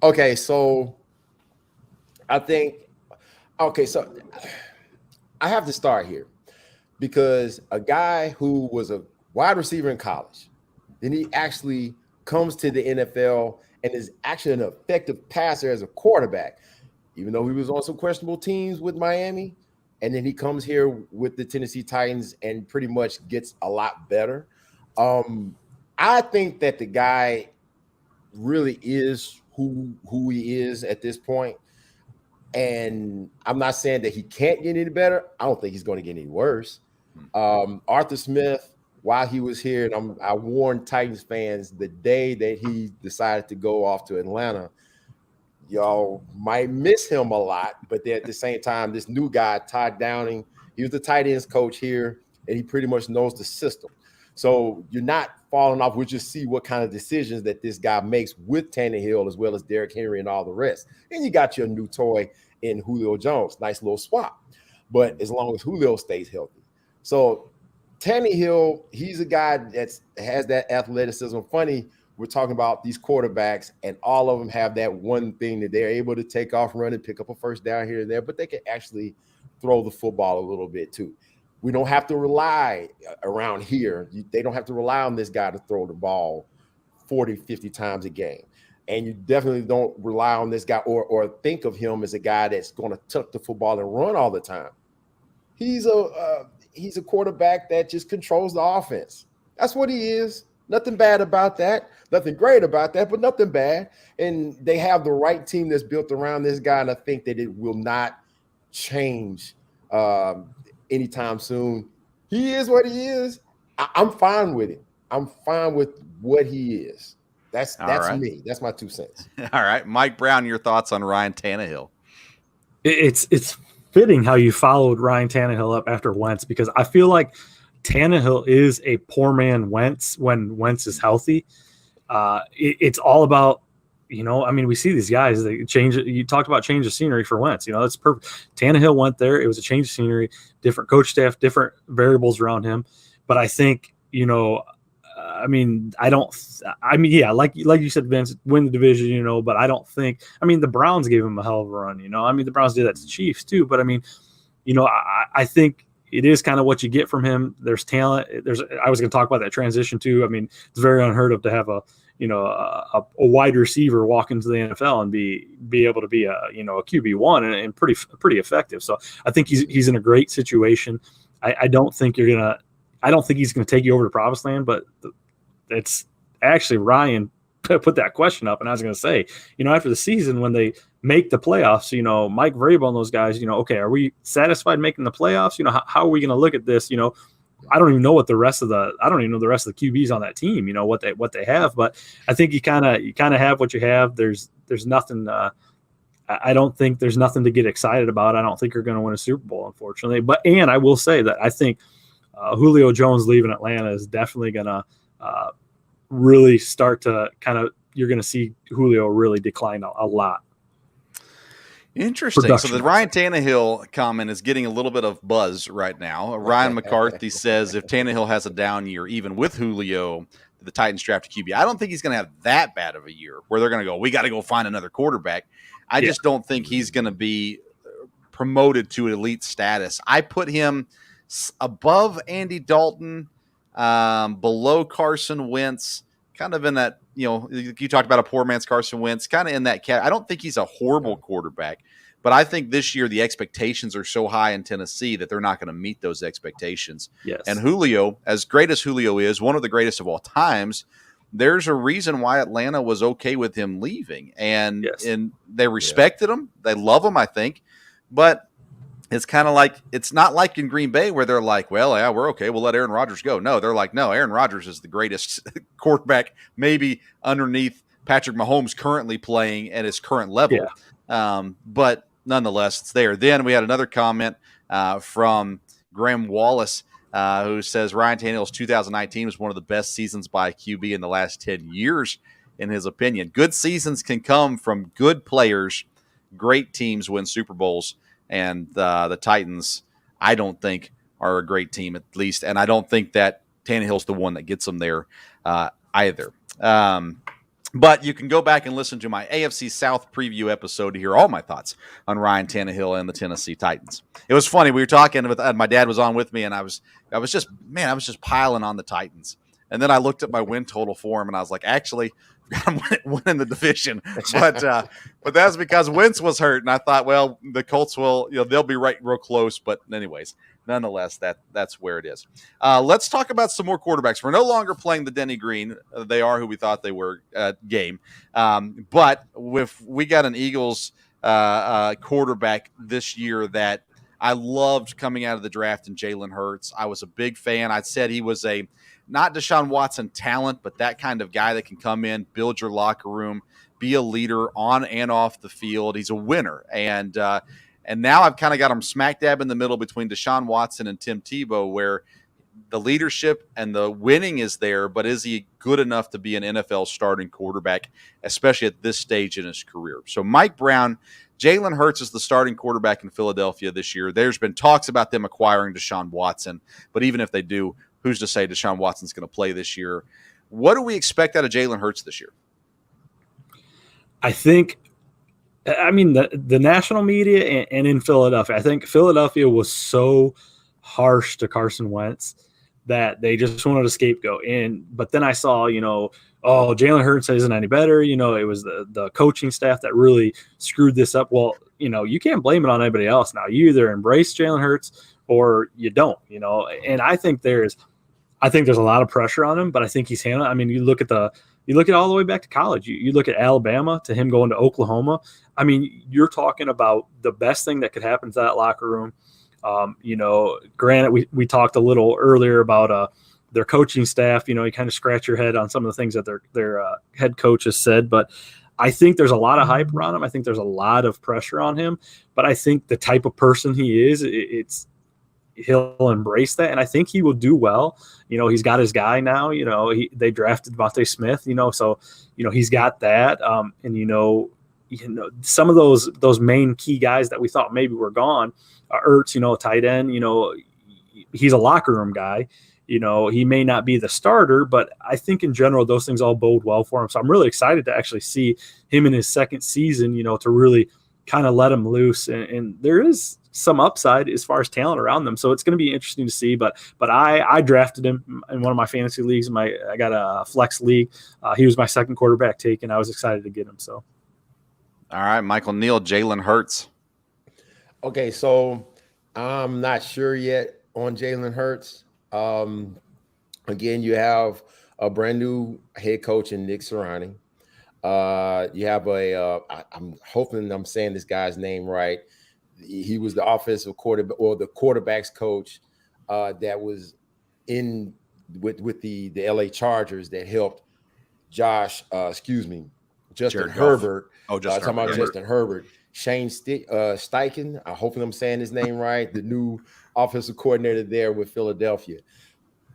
Okay, so I have to start here because a guy who was a wide receiver in college, then he actually comes to the NFL and is actually an effective passer as a quarterback, even though he was on some questionable teams with Miami. And then he comes here with the Tennessee Titans and pretty much gets a lot better. I think that the guy really is who he is at this point. And I'm not saying that he can't get any better. I don't think he's going to get any worse. Arthur Smith, while he was here, and I warned Titans fans the day that he decided to go off to Atlanta, y'all might miss him a lot, but then at the same time, this new guy, Todd Downing, he was the tight ends coach here, and he pretty much knows the system. So you're not falling off. We'll just see what kind of decisions that this guy makes with Tannehill as well as Derrick Henry and all the rest. And you got your new toy in Julio Jones. Nice little swap. But as long as Julio stays healthy. So Tannehill, he's a guy that has that athleticism. Funny, we're talking about these quarterbacks, and all of them have that one thing that they're able to take off running, pick up a first down here and there, but they can actually throw the football a little bit too. We don't have to rely around here. They don't have to rely on this guy to throw the ball 40, 50 times a game. And you definitely don't rely on this guy or think of him as a guy that's going to tuck the football and run all the time. He's a quarterback that just controls the offense. That's what he is. Nothing bad about that. Nothing great about that, but nothing bad. And they have the right team that's built around this guy, and I think that it will not change anytime soon. He is what he is. I'm fine with it. I'm fine with what he is. That's right. Me. That's my 2 cents. All right. Mike Brown, your thoughts on Ryan Tannehill? It's fitting how you followed Ryan Tannehill up after Wentz, because I feel like Tannehill is a poor man Wentz when Wentz is healthy. It's all about, we see these guys, they change it. You talked about change of scenery for Wentz. That's perfect. Tannehill went there. It was a change of scenery, different coach staff, different variables around him. But I think, like you said, Vince, win the division, but I don't think, the Browns gave him a hell of a run, the Browns did that to the Chiefs too, but I think it is kind of what you get from him. There's talent. I was going to talk about that transition too. It's very unheard of to have a wide receiver walk into the NFL and be able to be a QB1 and pretty effective. So I think he's in a great situation. I don't think he's going to take you over to promised land, but it's actually Ryan put that question up. And I was going to say, after the season, when they make the playoffs, Mike Vrabel and those guys, okay, are we satisfied making the playoffs? How are we going to look at this? I don't even know what the rest of the QBs on that team, what they have, but I think you kind of have what you have. There's nothing. I don't think there's nothing to get excited about. I don't think you're going to win a Super Bowl, unfortunately. And I will say that I think Julio Jones leaving Atlanta is definitely going to really start to you're going to see Julio really decline a lot. Interesting. So the Ryan Tannehill comment is getting a little bit of buzz right now. Ryan McCarthy says if Tannehill has a down year, even with Julio, the Titans draft a QB. I don't think he's going to have that bad of a year where they're going to go, we got to go find another quarterback. I just don't think he's going to be promoted to elite status. I put him above Andy Dalton, below Carson Wentz, kind of in that, you talked about a poor man's Carson Wentz, kind of in that cat. I don't think he's a horrible quarterback, but I think this year the expectations are so high in Tennessee that they're not going to meet those expectations. Yes. And Julio, as great as Julio is, one of the greatest of all times, there's a reason why Atlanta was okay with him leaving. And they respected him. They love him, I think. But it's kind of like, it's not like in Green Bay where they're like, well, yeah, we're okay, we'll let Aaron Rodgers go. No, they're like, no, Aaron Rodgers is the greatest quarterback, maybe underneath Patrick Mahomes currently playing at his current level. Yeah. But nonetheless, it's there. Then we had another comment from Graham Wallace who says Ryan Tannehill's 2019 was one of the best seasons by a QB in the last 10 years, in his opinion. Good seasons can come from good players. Great teams win Super Bowls. And the Titans, I don't think, are a great team, at least. And I don't think that Tannehill's the one that gets them there either. But you can go back and listen to my AFC South preview episode to hear all my thoughts on Ryan Tannehill and the Tennessee Titans. It was funny. We were talking with my dad was on with me, and I was just piling on the Titans. And then I looked at my win total for him, and I was like, actually, I'm winning the division. But that's because Wentz was hurt, and I thought, well, the Colts will, they'll be right real close. But anyways, nonetheless, that's where it is. Let's talk about some more quarterbacks. We're no longer playing the Denny Green. They are who we thought they were game. But we got an Eagles quarterback this year that I loved coming out of the draft in Jalen Hurts. I was a big fan. I said he was not Deshaun Watson talent, but that kind of guy that can come in, build your locker room, be a leader on and off the field. He's a winner. And now I've kind of got him smack dab in the middle between Deshaun Watson and Tim Tebow, where the leadership and the winning is there, but is he good enough to be an NFL starting quarterback, especially at this stage in his career? So Mike Brown, Jalen Hurts is the starting quarterback in Philadelphia this year. There's been talks about them acquiring Deshaun Watson, but even if they do, who's to say Deshaun Watson's going to play this year? What do we expect out of Jalen Hurts this year? The national media and in Philadelphia, I think Philadelphia was so harsh to Carson Wentz that they just wanted a scapegoat. But then I saw, Jalen Hurts isn't any better. It was the coaching staff that really screwed this up. Well, you can't blame it on anybody else now. You either embrace Jalen Hurts or you don't, and I think there's a lot of pressure on him, but I think he's handling. I mean, you look at all the way back to college. You look at Alabama to him going to Oklahoma. I mean, you're talking about the best thing that could happen to that locker room. Granted, we talked a little earlier about their coaching staff. You kind of scratch your head on some of the things that their head coach has said, but I think there's a lot of hype around him. I think there's a lot of pressure on him, but I think the type of person he is, he'll embrace that, and I think he will do well. He's got his guy now. They drafted Devontae Smith. So he's got that. Some of those main key guys that we thought maybe were gone. Ertz, tight end. He's a locker room guy. He may not be the starter, but I think in general those things all bode well for him. So I'm really excited to actually see him in his second season. To really kind of let him loose, and there is some upside as far as talent around them. So it's going to be interesting to see, but I drafted him in one of my fantasy leagues. I got a flex league. He was my second quarterback take, and I was excited to get him. So. All right, Michael Neal, Jalen Hurts. Okay. So I'm not sure yet on Jalen Hurts. Again, you have a brand new head coach in Nick Sirianni. You have I'm hoping I'm saying this guy's name right. He was the offensive quarterback or the quarterback's coach that was in with the LA Chargers that helped Justin Jared Goff. Herbert. Oh, Justin talking Herbert. about Justin Herbert. Shane Steichen, I hope I'm saying his name right, the new offensive coordinator there with Philadelphia.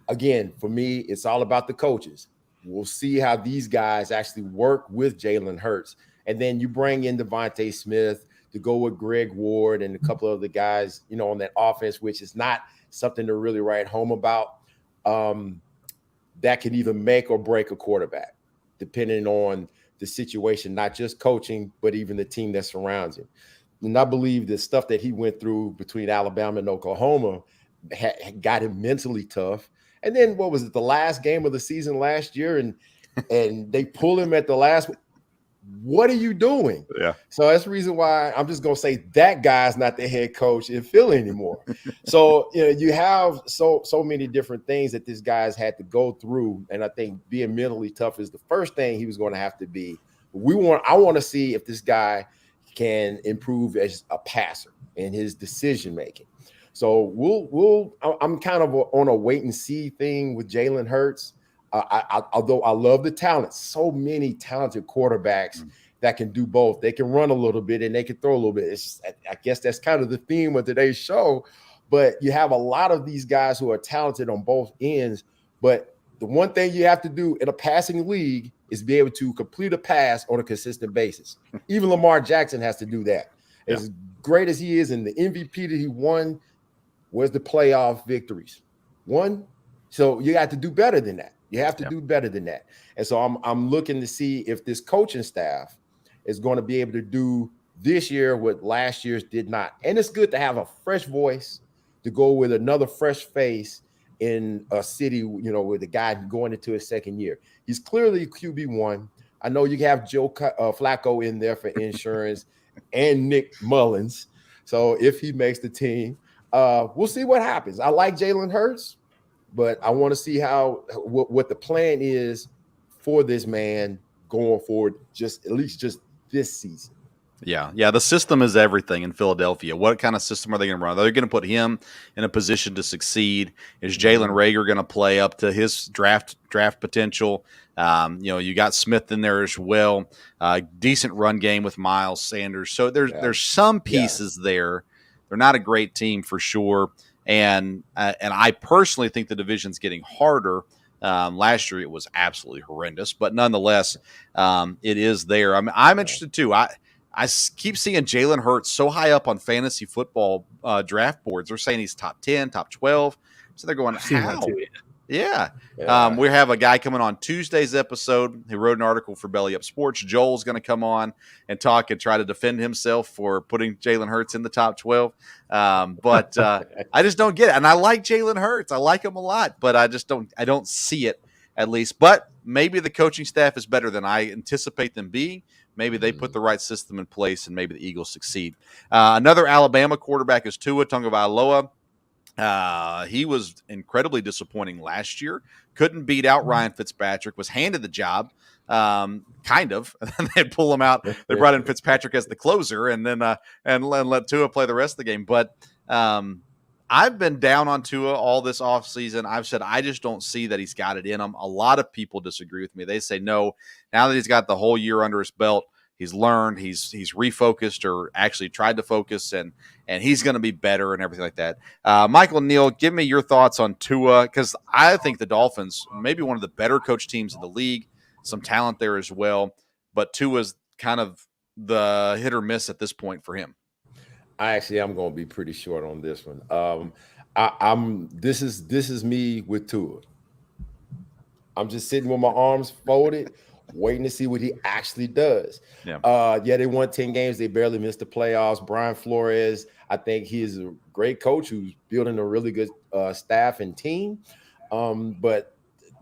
Again, for me, it's all about the coaches. We'll see how these guys actually work with Jalen Hurts. And then you bring in Devontae Smith to go with Greg Ward and a couple of the guys, on that offense, which is not something to really write home about. That can either make or break a quarterback, depending on the situation, not just coaching, but even the team that surrounds him. And I believe the stuff that he went through between Alabama and Oklahoma got him mentally tough. And then what was it, the last game of the season last year, and they pull him at the last. What are you doing? Yeah. So that's the reason why I'm just gonna say that guy's not the head coach in Philly anymore. So you have so many different things that this guy's had to go through, and I think being mentally tough is the first thing he was going to have to be. I want to see if this guy can improve as a passer in his decision making. So I'm kind of on a wait and see thing with Jalen Hurts. Although I love the talent, so many talented quarterbacks that can do both. They can run a little bit and they can throw a little bit. I guess that's kind of the theme of today's show. But you have a lot of these guys who are talented on both ends. But the one thing you have to do in a passing league is be able to complete a pass on a consistent basis. Even Lamar Jackson has to do that. Yeah. As great as he is and the MVP that he won, where's the playoff victories? One. So you have to do better than that. You have to do better than that. And so I'm looking to see if this coaching staff is going to be able to do this year what last year's did not. And it's good to have a fresh voice to go with another fresh face in a city, with a guy going into his second year. He's clearly QB1. I know you have Joe Flacco in there for insurance and Nick Mullins. So if he makes the team, we'll see what happens. I like Jalen Hurts. But I want to see what the plan is for this man going forward, at least this season. Yeah. The system is everything in Philadelphia. What kind of system are they going to run? Are they going to put him in a position to succeed? Is Jalen Reagor going to play up to his draft potential? You got Smith in there as well. Decent run game with Miles Sanders. So there's some pieces there. They're not a great team for sure. And I personally think the division's getting harder. Last year it was absolutely horrendous, but nonetheless, it is there. I'm interested too. I keep seeing Jalen Hurts so high up on fantasy football draft boards. They're saying he's top 10, top 12. So they're going, how? Yeah. We have a guy coming on Tuesday's episode who wrote an article for Belly Up Sports. Joel's going to come on and talk and try to defend himself for putting Jalen Hurts in the top 12. But I just don't get it. And I like Jalen Hurts. I like him a lot, but I don't see it at least. But maybe the coaching staff is better than I anticipate them being. Maybe they put the right system in place and maybe the Eagles succeed. Another Alabama quarterback is Tua Tagovailoa. He was incredibly disappointing last year. Couldn't beat out Ryan Fitzpatrick. Was handed the job, kind of. And they pull him out. They brought in Fitzpatrick as the closer, and then and let Tua play the rest of the game. But I've been down on Tua all this offseason. I've said I just don't see that he's got it in him. A lot of people disagree with me. They say no. Now that he's got the whole year under his belt, he's learned, he's refocused, or actually tried to focus, and he's going to be better and everything like that. Michael, Neal, give me your thoughts on Tua, because I think the Dolphins may be one of the better coach teams in the league, some talent there as well, but Tua's kind of the hit or miss at this point for him. I'm going to be pretty short on this one. This is me with Tua. I'm just sitting with my arms folded, waiting to see what he actually does. Yeah, they won 10 games. They barely missed the playoffs. Brian Flores, I think he is a great coach who's building a really good staff and team. But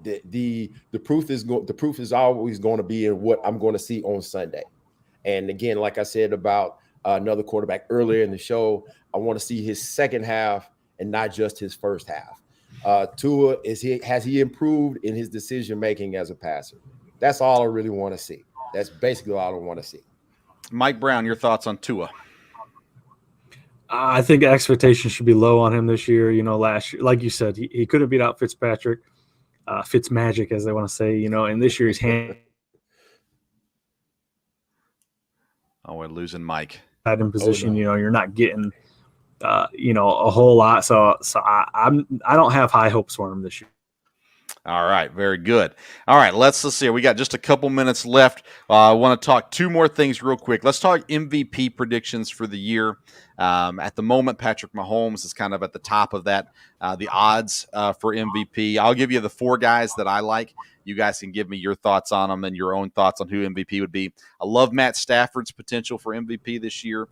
the proof is always going to be in what I'm going to see on Sunday. And again, like I said about another quarterback earlier in the show, I want to see his second half and not just his first half. Tua, has he improved in his decision making as a passer? That's all I really want to see. That's basically all I want to see. Mike Brown, your thoughts on Tua? I think expectations should be low on him this year. Last year, like you said, he could have beat out Fitzpatrick, Fitzmagic, as they want to say, and this year he's Oh, we're losing Mike. in position, you're not getting, a whole lot. So I don't have high hopes for him this year. All right, very good. All right, let's see. We got just a couple minutes left. I want to talk two more things real quick. Let's talk MVP predictions for the year. At the moment, Patrick Mahomes is kind of at the top of that, the odds for MVP. I'll give you the four guys that I like. You guys can give me your thoughts on them and your own thoughts on who MVP would be. I love Matt Stafford's potential for MVP this year.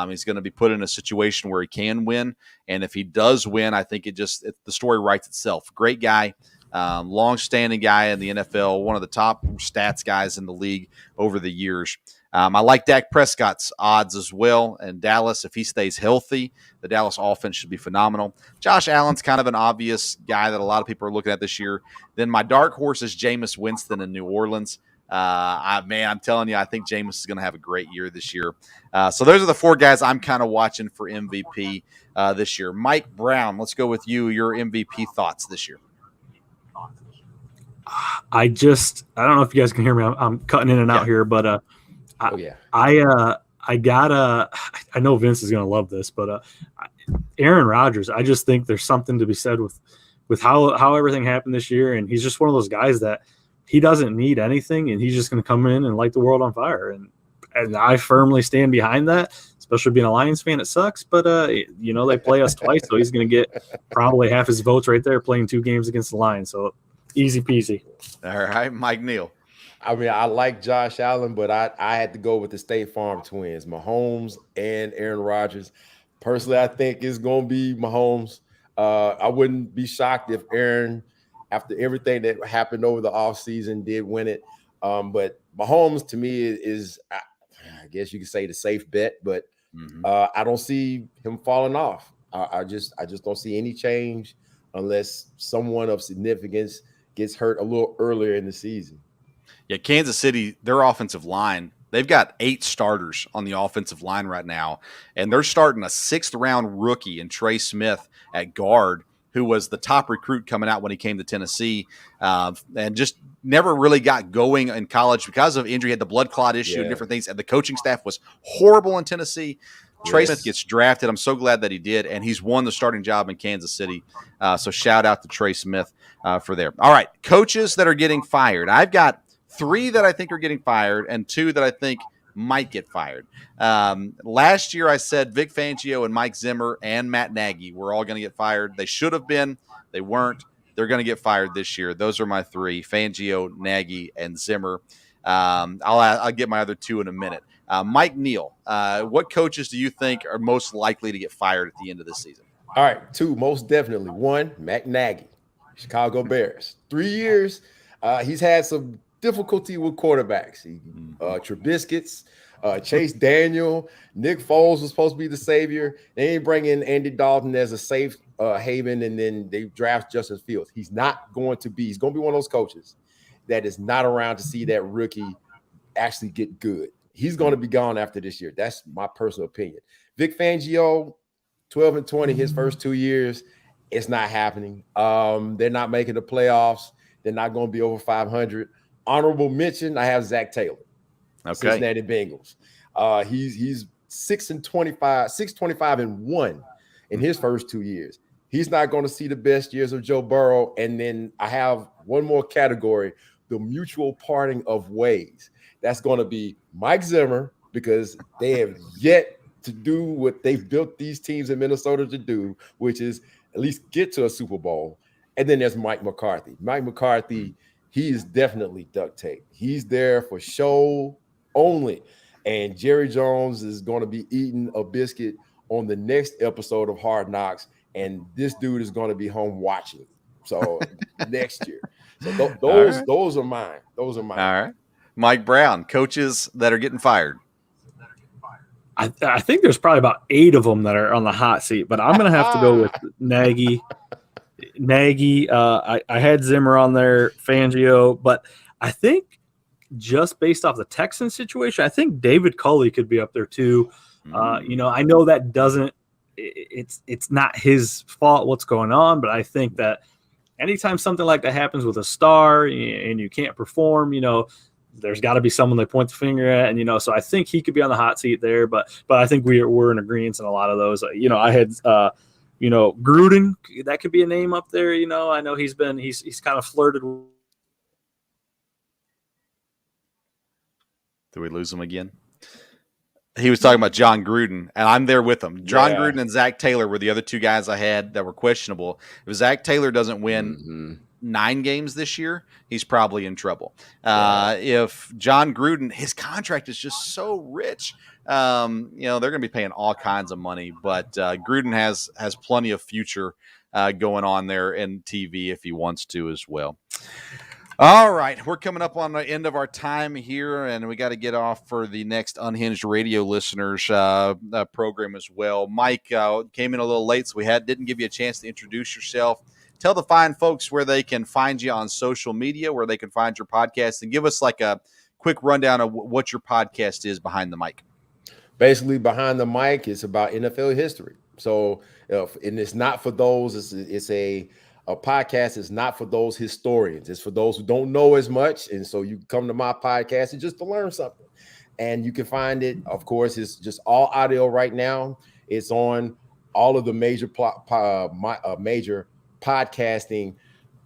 He's going to be put in a situation where he can win, and if he does win, I think the story writes itself. Great guy. Long-standing guy in the NFL, one of the top stats guys in the league over the years. I like Dak Prescott's odds as well. And Dallas, if he stays healthy, the Dallas offense should be phenomenal. Josh Allen's kind of an obvious guy that a lot of people are looking at this year. Then my dark horse is Jameis Winston in New Orleans. I'm telling you, I think Jameis is going to have a great year this year. So those are the four guys I'm kind of watching for MVP this year. Mike Brown, let's go with you. Your MVP thoughts this year. I don't know if you guys can hear me. I'm cutting in and out here, but I know Vince is going to love this, but Aaron Rodgers, I just think there's something to be said with how everything happened this year. And he's just one of those guys that he doesn't need anything, and he's just going to come in and light the world on fire. And I firmly stand behind that, especially being a Lions fan. It sucks, but they play us twice, so he's going to get probably half his votes right there playing 2 games against the Lions. So easy peasy. All right, Mike Neal. I mean, I like Josh Allen, but I had to go with the State Farm twins, Mahomes and Aaron Rodgers. Personally, I think it's going to be Mahomes. I wouldn't be shocked if Aaron, after everything that happened over the offseason, did win it. But Mahomes, to me, is I guess you could say the safe bet, but I don't see him falling off. I just don't see any change unless someone of significance gets hurt a little earlier in the season. Yeah, Kansas City, their offensive line, they've got 8 starters on the offensive line right now, and they're starting a 6th-round rookie in Trey Smith at guard, who was the top recruit coming out when he came to Tennessee, and just never really got going in college because of injury. He had the blood clot issue and different things, and the coaching staff was horrible in Tennessee. Trey Smith gets drafted. I'm so glad that he did, and he's won the starting job in Kansas City. So shout out to Trey Smith for there. All right, coaches that are getting fired. I've got 3 that I think are getting fired and 2 that I think might get fired. Last year I said Vic Fangio and Mike Zimmer and Matt Nagy were all going to get fired. They should have been. They weren't. They're going to get fired this year. Those are my 3, Fangio, Nagy, and Zimmer. I'll get my other 2 in a minute. Mike Neal, what coaches do you think are most likely to get fired at the end of this season? All right, 2, most definitely. 1, Matt Nagy, Chicago Bears. 3 years. He's had some difficulty with quarterbacks. Trubisky's, Chase Daniel, Nick Foles was supposed to be the savior. They ain't bring in Andy Dalton as a safe haven, and then they draft Justin Fields. He's going to be one of those coaches that is not around to see that rookie actually get good. He's going to be gone after this year. That's my personal opinion. Vic Fangio, 12-20 his first 2 years. It's not happening. They're not making the playoffs. They're not going to be over 500. Honorable mention, I have Zach Taylor, Cincinnati Bengals. He's 6-25-1 in his first 2 years. He's not going to see the best years of Joe Burrow. And then I have one more category, the mutual parting of ways. That's going to be Mike Zimmer, because they have yet to do what they've built these teams in Minnesota to do, which is at least get to a Super Bowl. And then there's Mike McCarthy. Mike McCarthy, he is definitely duct tape. He's there for show only. And Jerry Jones is going to be eating a biscuit on the next episode of Hard Knocks. And this dude is going to be home watching. So next year. So those are mine. Those are mine. All right. Mike Brown, coaches that are getting fired. I think there's probably about 8 of them that are on the hot seat, but I'm going to have to go with Nagy. I had Zimmer on there, Fangio, but I think just based off the Texans situation, I think David Culley could be up there too. I know that doesn't it's not his fault what's going on, but I think that anytime something like that happens with a star and you can't perform, there's got to be someone they point the finger at, and so I think he could be on the hot seat there, but I think we're in agreement in a lot of those. I had Gruden, that could be a name up there. I know he's kind of flirted with. Did we lose him again? He was talking about John Gruden, and I'm there with him. John Gruden and Zach Taylor were the other two guys I had that were questionable. If Zach Taylor doesn't win 9 games this year, he's probably in trouble. If John Gruden, his contract is just so rich, they're going to be paying all kinds of money. But Gruden has plenty of future going on there in TV if he wants to as well. All right, we're coming up on the end of our time here, and we got to get off for the next Unhinged Radio listeners program as well. Mike came in a little late, so we didn't give you a chance to introduce yourself. Tell the fine folks where they can find you on social media, where they can find your podcast, and give us like a quick rundown of what your podcast is, Behind the Mic. Basically, Behind the Mic is about NFL history. So, and it's not for those. It's a podcast is not for those historians. It's for those who don't know as much. And so you come to my podcast just to learn something. And you can find it, of course, it's just all audio right now. It's on all of the major major podcasting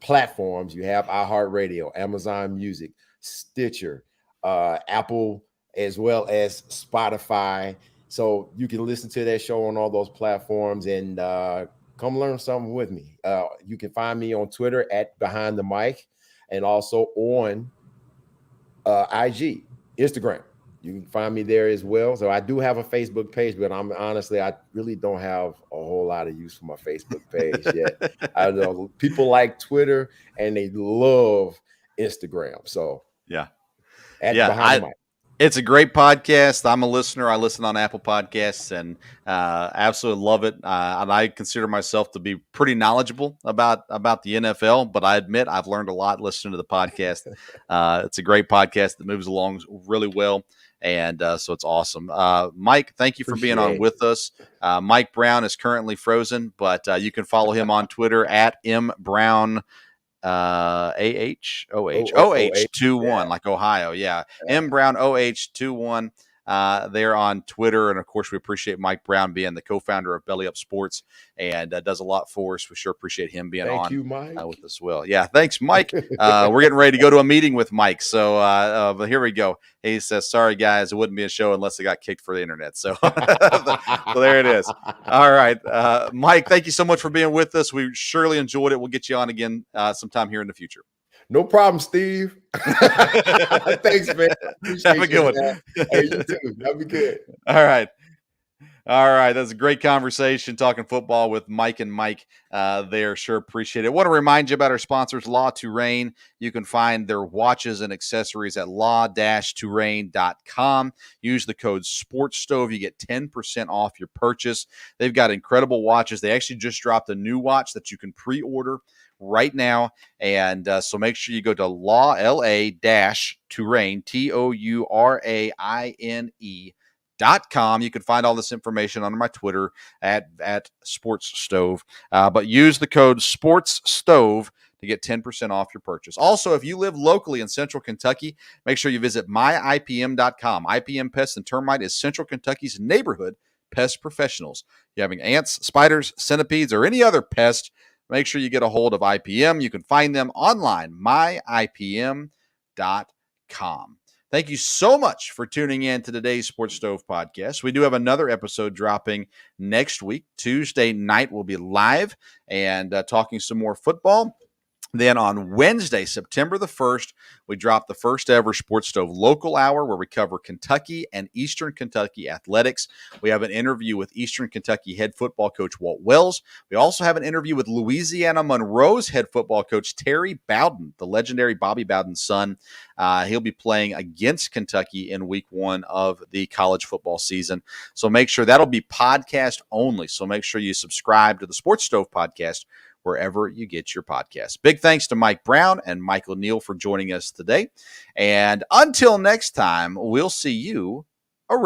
platforms. You have iHeartRadio, Amazon Music, Stitcher, Apple, as well as Spotify. So you can listen to that show on all those platforms and come learn something with me. You can find me on Twitter at Behind the Mic, and also on IG, Instagram. You can find me there as well. So I do have a Facebook page, but I really don't have a whole lot of use for my Facebook page yet. I know people like Twitter and they love Instagram. So Behind the Mic. It's a great podcast. I'm a listener. I listen on Apple Podcasts and absolutely love it. And I consider myself to be pretty knowledgeable about the NFL, but I admit I've learned a lot listening to the podcast. It's a great podcast that moves along really well. And so it's awesome. Mike, thank you for being on with us. Mike Brown is currently frozen, but you can follow him on Twitter at mbrown. OH21, like Ohio. mbrown OH21. They're on Twitter. And of course, we appreciate Mike Brown being the co-founder of Belly Up Sports and does a lot for us. We sure appreciate him being Thank you, Mike. With us. Well, yeah, thanks, Mike. We're getting ready to go to a meeting with Mike. So but here we go. He says, sorry, guys, it wouldn't be a show unless it got kicked for the internet. So, so there it is. All right. Mike, thank you so much for being with us. We surely enjoyed it. We'll get you on again sometime here in the future. No problem, Steve. Thanks, man. Have a good one. Hey, you too. That'd be good. All right. That's a great conversation talking football with Mike and Mike there. Sure appreciate it. I want to remind you about our sponsors, La Touraine. You can find their watches and accessories at la-touraine.com. Use the code SPORTSSTOVE. You get 10% off your purchase. They've got incredible watches. They actually just dropped a new watch that you can pre-order right now. And so make sure you go to la-touraine, TOURAINE.com. You can find all this information on my Twitter at SportsStove. But use the code SportsStove to get 10% off your purchase. Also, if you live locally in Central Kentucky, make sure you visit myipm.com. IPM Pest and Termite is Central Kentucky's neighborhood pest professionals. If you're having ants, spiders, centipedes, or any other pest, make sure you get a hold of IPM. You can find them online, myipm.com. Thank you so much for tuning in to today's Sports Stove podcast. We do have another episode dropping next week. Tuesday night we'll be live and talking some more football. Then on Wednesday, September the 1st, we drop the first ever Sports Stove Local Hour where we cover Kentucky and Eastern Kentucky athletics. We have an interview with Eastern Kentucky head football coach Walt Wells. We also have an interview with Louisiana Monroe's head football coach Terry Bowden, the legendary Bobby Bowden's son. He'll be playing against Kentucky in week 1 of the college football season. So make sure that'll be podcast only. So make sure you subscribe to the Sports Stove podcast wherever you get your podcasts. Big thanks to Mike Brown and Michael Neal for joining us today. And until next time, we'll see you around